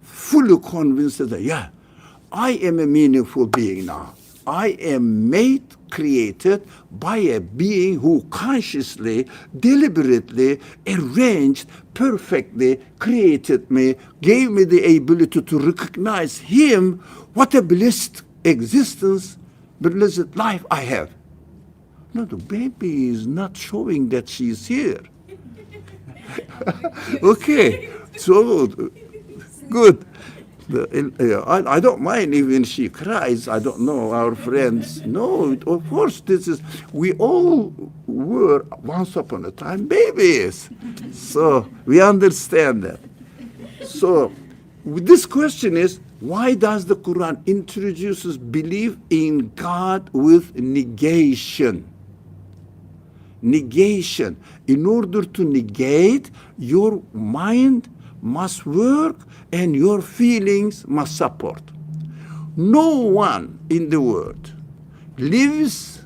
fully convinced that, yeah, I am a meaningful being now. I am created by a being who consciously, deliberately, arranged, perfectly created me, gave me the ability to recognize him. What a blessed existence, blessed life I have. No, the baby is not showing that she's here. Okay, so good. I don't mind even she cries. I don't know, our friends. No, of course, we all were once upon a time babies. So we understand that. So this question is, why does the Quran introduces belief in God with negation? Negation. In order to negate, your mind must work and your feelings must support. No one in the world lives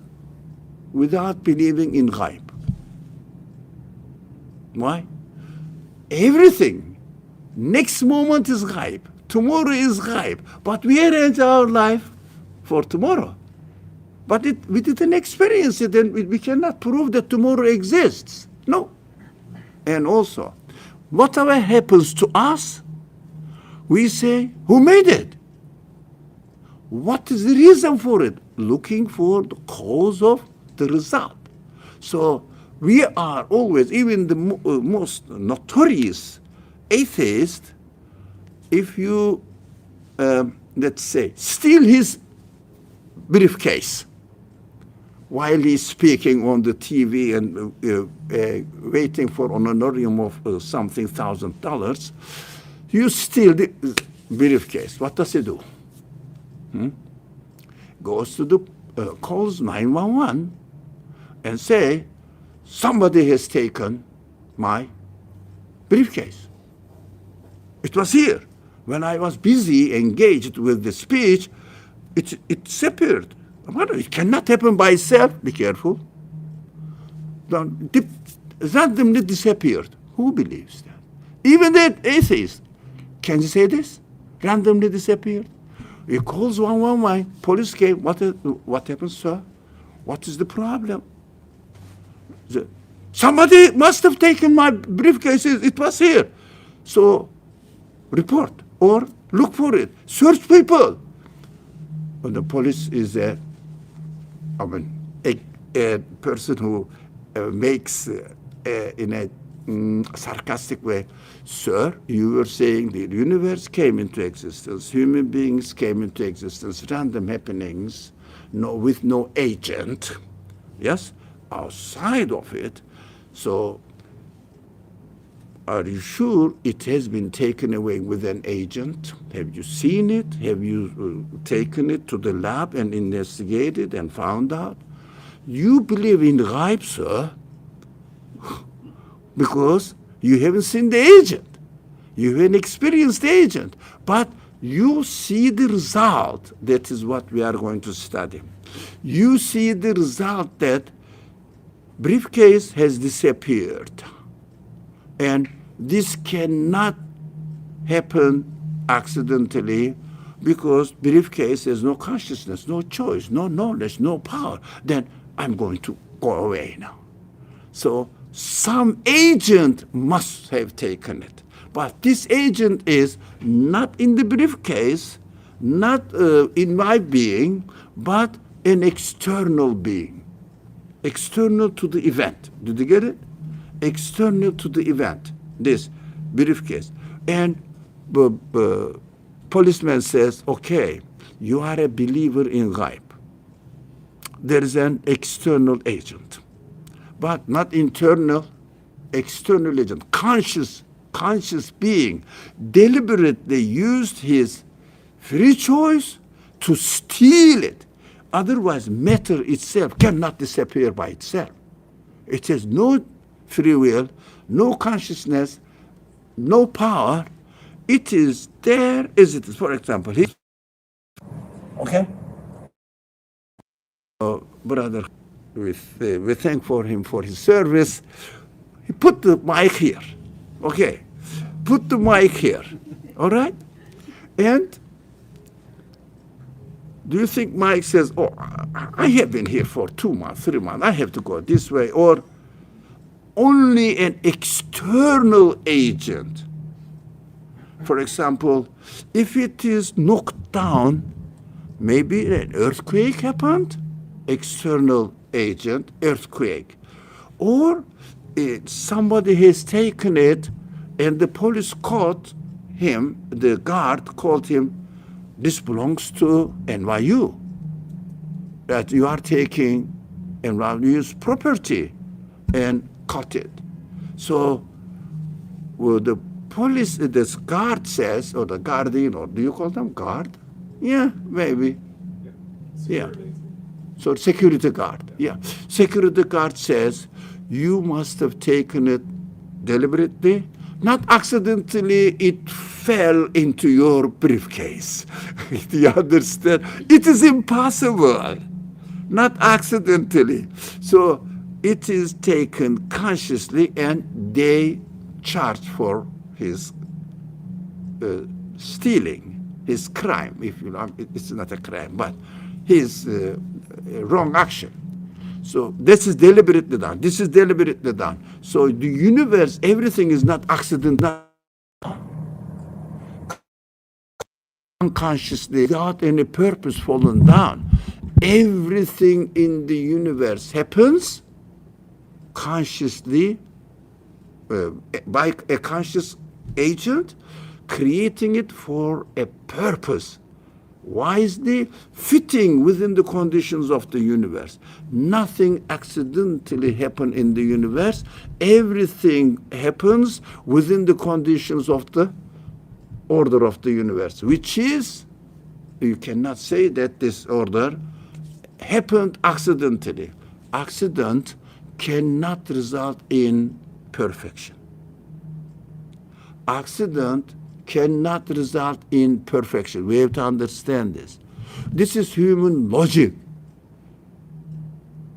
without believing in ghaib. Why? Everything. Next moment is ghaib. Tomorrow is ghaib. But we arrange our life for tomorrow. But we didn't experience it, and we cannot prove that tomorrow exists. No. And also, whatever happens to us, we say, who made it? What is the reason for it? Looking for the cause of the result. So we are always, even the most notorious atheist, if you, let's say, steal his briefcase while he's speaking on the TV and waiting for an honorarium of something $1,000, you steal the briefcase. What does he do? Goes to the calls 911 and say, somebody has taken my briefcase. It was here. When I was busy, engaged with the speech, it disappeared. It cannot happen by itself. Be careful. Randomly disappeared. Who believes that? Even the atheist. Can you say this? Randomly disappeared. He calls 111. Police came. What happened, sir? What is the problem? Somebody must have taken my briefcase. It was here. So report or look for it. Search people. When the police is a person who makes in a sarcastic way, sir, you were saying the universe came into existence, human beings came into existence, random happenings, with no agent, yes, outside of it. So are you sure it has been taken away with an agent? Have you seen it? Have you taken it to the lab and investigated and found out? You believe in ghaib, sir, because you haven't seen the agent. You haven't experienced the agent. But you see the result. That is what we are going to study. You see the result that briefcase has disappeared. And this cannot happen accidentally because briefcase has no consciousness, no choice, no knowledge, no power. Then I'm going to go away now. So some agent must have taken it. But this agent is not in the briefcase, not in my being, but an external being. External to the event. Did you get it? External to the event, this briefcase. And policeman says, okay, you are a believer in ghaib. There is an external agent, but not internal, external agent. Conscious being deliberately used his free choice to steal it. Otherwise, matter itself cannot disappear by itself. It has no free will, no consciousness, no power. It is there as it is. For example, okay? Brother, we thank for him for his service. He put the mic here. Okay, put the mic here. All right? And do you think Mike says, oh, I have been here for 2 months, 3 months, I have to go this way, or only an external agent? For example, if it is knocked down, maybe an earthquake happened, external agent, earthquake. Or somebody has taken it and the police caught him, the guard called him, this belongs to NYU, that you are taking NYU's property, and cut it. So the police, this guard says, or the guardian, or do you call them guard? Yeah, maybe. Yeah. So security guard, yeah. Security guard says, you must have taken it deliberately, not accidentally, it fell into your briefcase. Do you understand? It is impossible, not accidentally. So it is taken consciously, and they charge for his stealing, his crime, if you like. It's not a crime, but his wrong action. So this is deliberately done. This is deliberately done. So the universe, everything is not accidental. Unconsciously, without any purpose, fallen down. Everything in the universe happens consciously by a conscious agent, creating it for a purpose, wisely fitting within the conditions of the universe. Nothing accidentally happens in the universe. Everything happens within the conditions of the order of the universe, which is, you cannot say that this order happened accidentally. Accident cannot result in perfection. Accident cannot result in perfection. We have to understand this. This is human logic.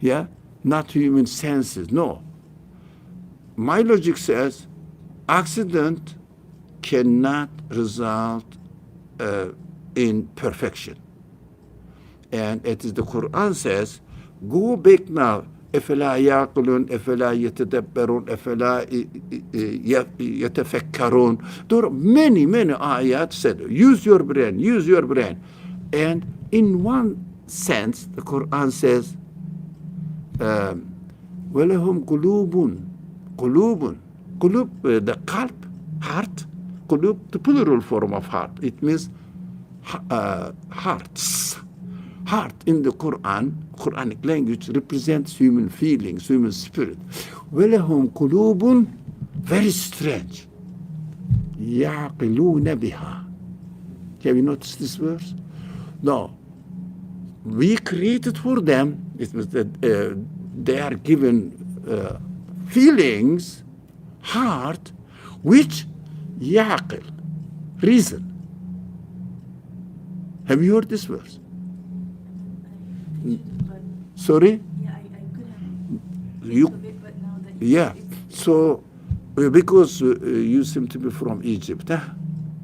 Yeah? Not human senses. No. My logic says accident cannot result in perfection. And it is the Qur'an says, go back now. أفلا يعقلون أفلا يتدبرون أفلا يتفكرون. There are many ayat said, use your brain, use your brain. And in one sense, the Quran says, وَلَهُمْ قُلُوبٌ قُلُوبٌ قُلُوب, the qalb, heart. قُلُوب, the plural form of heart. It means hearts. Heart in the Qur'an, Qur'anic language, represents human feelings, human spirit. وَلَهُمْ قُلُوبٌ, very strange. يَعْقِلُونَ بِهَا. Have you noticed this verse? No. We created for them, it was that they are given feelings, heart, which يعقل, reason. Have you heard this verse? Sorry? Yeah, I could have You, a bit, but now that yeah. So, because you seem to be from Egypt, huh?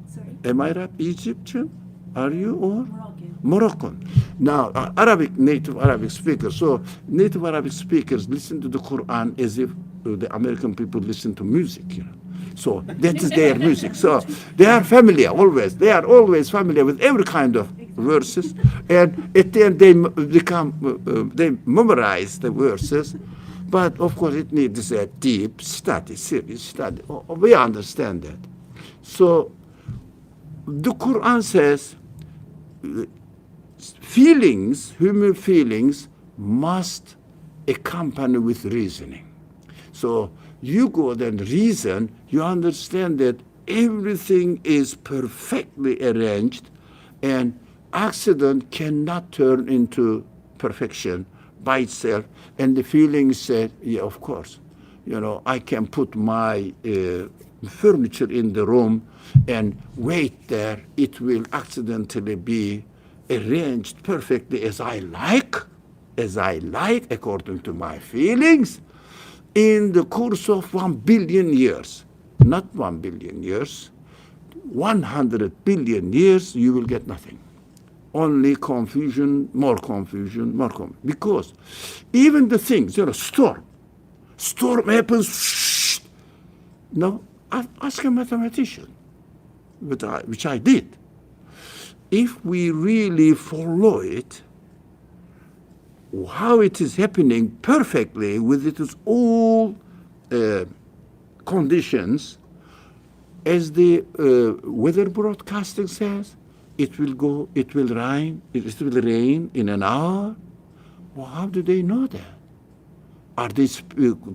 sorry, Am I right? Egyptian? Are you or? Moroccan. Moroccan. Now, Arabic, native Arabic speakers. So, native Arabic speakers listen to the Quran as if the American people listen to music, you know. So, that is their music. So, they are familiar always. They are always familiar with every kind of verses. And at the end, they become, they memorize the verses. But, of course, it needs a deep study, serious study. We understand that. So, the Quran says, feelings, human feelings, must accompany with reasoning. So you go then reason, you understand that everything is perfectly arranged, and accident cannot turn into perfection by itself. And the feeling said, yeah, of course, you know, I can put my furniture in the room and wait there. It will accidentally be arranged perfectly as I like, according to my feelings, in the course of 1 billion years. Not 1 billion years, 100 billion years, you will get nothing. Only confusion, more confusion, more confusion. Because even the things, you know, storm happens, no, ask a mathematician, which I did. If we really follow it, how it is happening perfectly with its all conditions, As the weather broadcasting says, it will rain in an hour. Well, how do they know that? Are they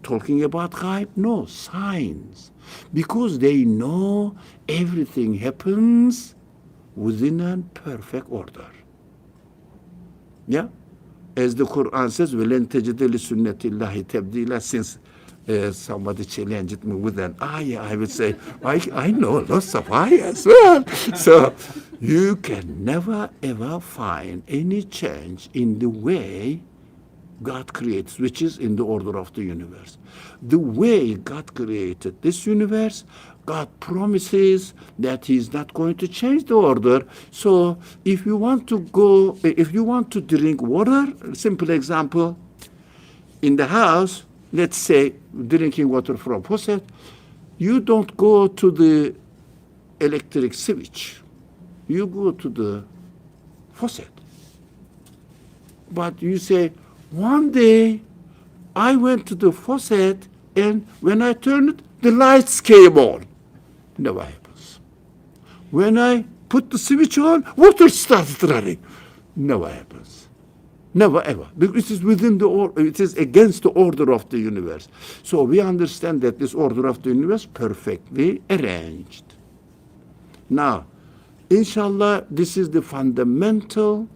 talking about hype? No, science. Because they know everything happens within a perfect order. Yeah? As the Quran says, وَلَن تَجِدَ لِسُنَّةِ اللَّهِ تَبْدِيلًا. Since somebody challenged me with an ayah, I would say, I know lots of ayahs as well. So you can never ever find any change in the way God creates, which is in the order of the universe. The way God created this universe, God promises that He's not going to change the order. So if you want to drink water, simple example, in the house, let's say drinking water from faucet, you don't go to the electric switch. You go to the faucet. But you say, one day I went to the faucet and when I turned it, the lights came on. Never happens. When I put the switch on, water started running. Never happens. Never ever. Because it is within it is against the order of the universe. So we understand that this order of the universe perfectly arranged. Now, inshallah, this is the fundamental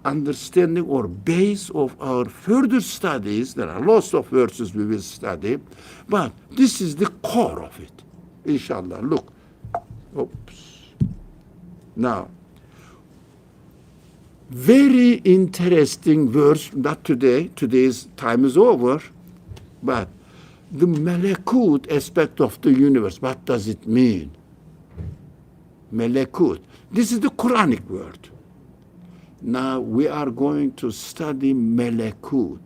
understanding or base of our further studies. There are lots of verses we will study, but this is the core of it. Inshallah. Look. Oops. Now, very interesting verse, not today, today's time is over, but the malakut aspect of the universe, what does it mean? Malakut. This is the Qur'anic word. Now we are going to study malakut,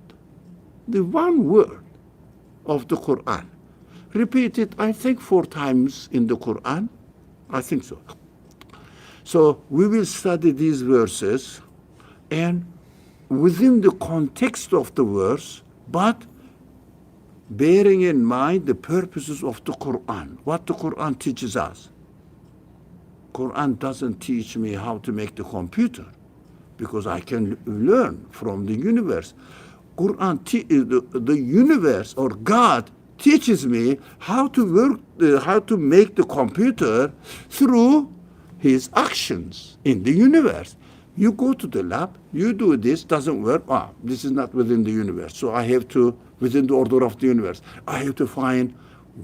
the one word of the Qur'an. Repeated, I think 4 times in the Qur'an. I think so. So we will study these verses and within the context of the verse, but bearing in mind the purposes of the Qur'an, what the Qur'an teaches us. Qur'an doesn't teach me how to make the computer, because I can learn from the universe. Qur'an, the universe or God teaches me how to work, how to make the computer through His actions in the universe. You go to the lab, you do this, doesn't work. This is not within the universe. So I have to, within the order of the universe, I have to find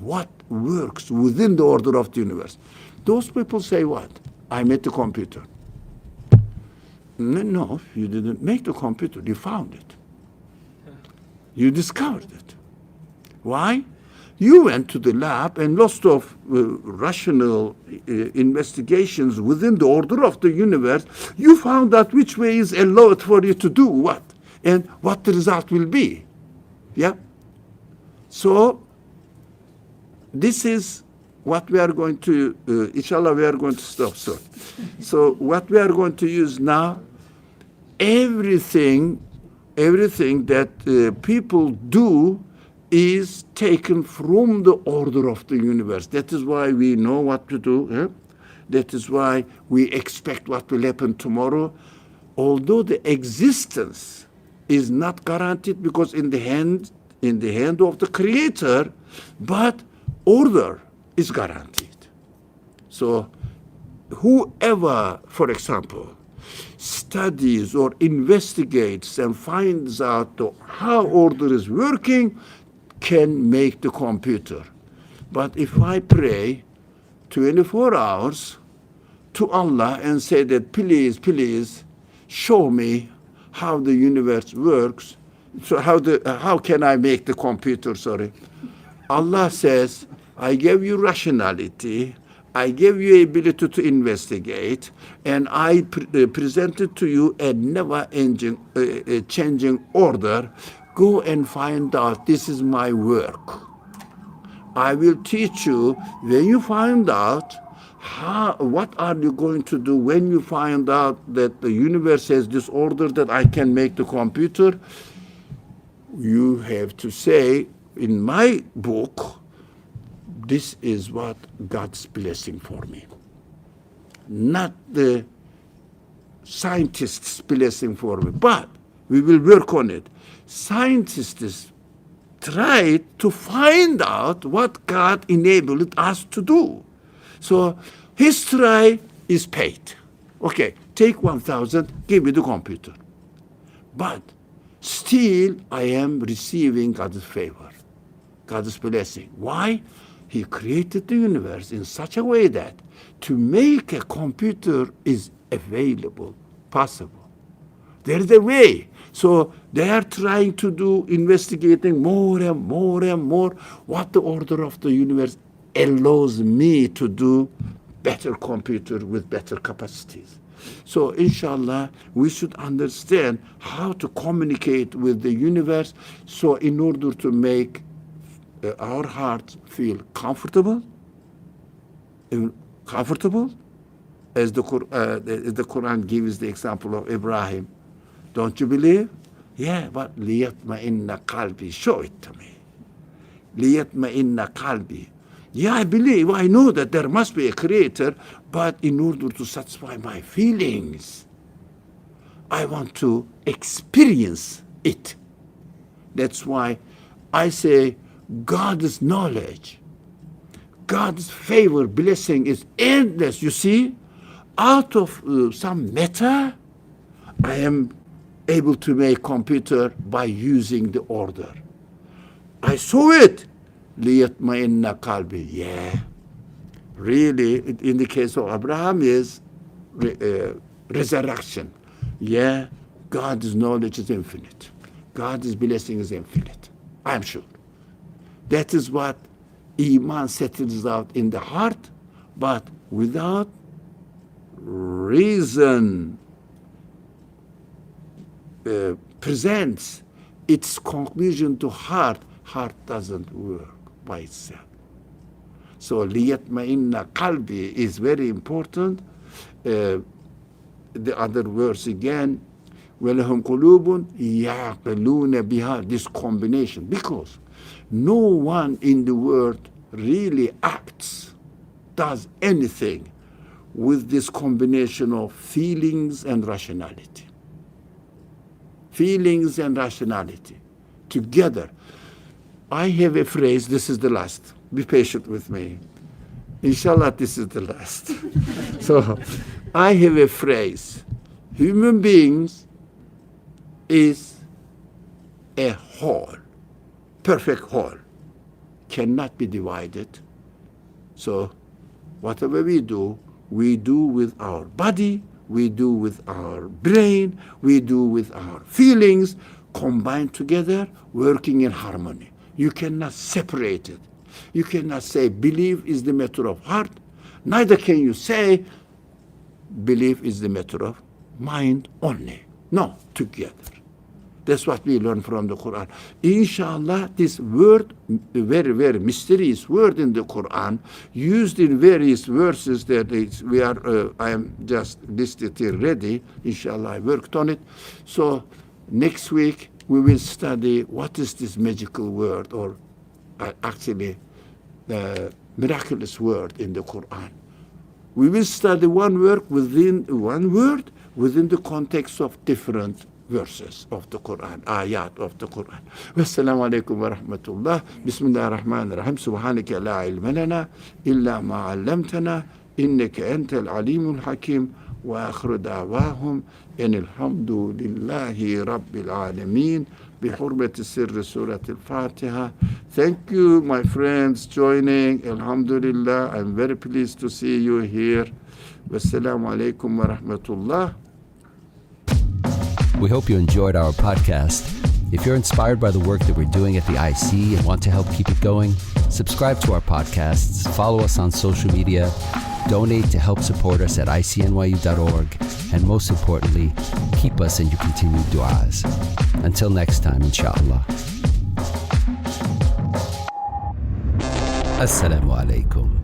what works within the order of the universe. Those people say what? I made the computer. No, you didn't make the computer. You found it. You discovered it. Why? You went to the lab and lots of rational investigations within the order of the universe. You found out which way is allowed for you to do what and what the result will be. Yeah? So, this is what we are going to, inshallah, we are going to stop soon. So, what we are going to use now, everything that people do is taken from the order of the universe. That is why we know what to do. That is why we expect what will happen tomorrow. Although the existence is not guaranteed because in the hand of the Creator, but order is guaranteed. So whoever, for example, studies or investigates and finds out how order is working can make the computer. But if I pray 24 hours to Allah and say that please show me how the universe works, so how can I make the computer, Allah says, I gave you rationality, I gave you ability to investigate, and I presented to you a never-ending, changing order. Go and find out. This is my work. I will teach you when you find out what are you going to do when you find out that the universe has this order that I can make the computer. You have to say, in my book, this is what God's blessing for me. Not the scientists' blessing for me, but we will work on it. Scientists try to find out what God enabled us to do. So his try is paid. Okay, take 1,000, give me the computer. But still I am receiving God's favor, God's blessing. Why? He created the universe in such a way that to make a computer is available, possible. There is a way. So they are trying to do, investigating more and more and more what the order of the universe allows me to do better computer with better capacities. So inshallah, we should understand how to communicate with the universe, so in order to make our hearts feel comfortable, as the Quran gives the example of Ibrahim. Don't you believe? Yeah, but liyatma'inna qalbi. Show it to me. Liyatma'inna qalbi. Yeah, I believe. I know that there must be a creator, but in order to satisfy my feelings, I want to experience it. That's why I say God's knowledge, God's favor, blessing is endless. You see, out of some matter, I am able to make computer by using the order. I saw it. Liyatma'inna qalbi. Yeah. Really, in the case of Abraham is resurrection. Yeah, God's knowledge is infinite. God's blessing is infinite. I'm sure. That is what Iman settles out in the heart, but without reason presents its conclusion to heart doesn't work by itself. So liyatma'inna qalbi is very important. The other verse again, وَلَهُمْ قُلُوبٌ يَعْقِلُونَ بِهَا, this combination, because no one in the world really acts, does anything with this combination of feelings and rationality. Feelings and rationality together. I have a phrase, this is the last. Be patient with me. Inshallah, this is the last. So, I have a phrase. Human beings is a whole, perfect whole, cannot be divided. So, whatever we do with our body, we do with our brain, we do with our feelings, combined together, working in harmony. You cannot separate it. You cannot say belief is the matter of heart. Neither can you say belief is the matter of mind only. No, together. That's what we learn from the Quran. Inshallah, this word, very, very mysterious word in the Quran, used in various verses that I am just listed here ready. Inshallah, I worked on it. So next week, we will study what is this magical word, or actually the miraculous word in the Quran. We will study one word within the context of different verses of the Quran, ayat of the Quran. Wassalamu alaikum wa rahmatullah. Bismillah ar-Rahman ar-Rahim. Subhanaka la ilma lana illa ma 'allamtana innaka antal alimul hakim. وآخر دعواهم أن الحمد لله رب العالمين بحرمة سر سورة الفاتحة. Thank you, my friends, joining. Alhamdulillah, I'm very pleased to see you here. Wassalamu alaikum wa rahmatullah. We hope you enjoyed our podcast. If you're inspired by the work that we're doing at the IC and want to help keep it going, subscribe to our podcasts, follow us on social media, donate to help support us at icnyu.org, and most importantly, keep us in your continued du'as. Until next time, inshallah. Assalamu alaikum.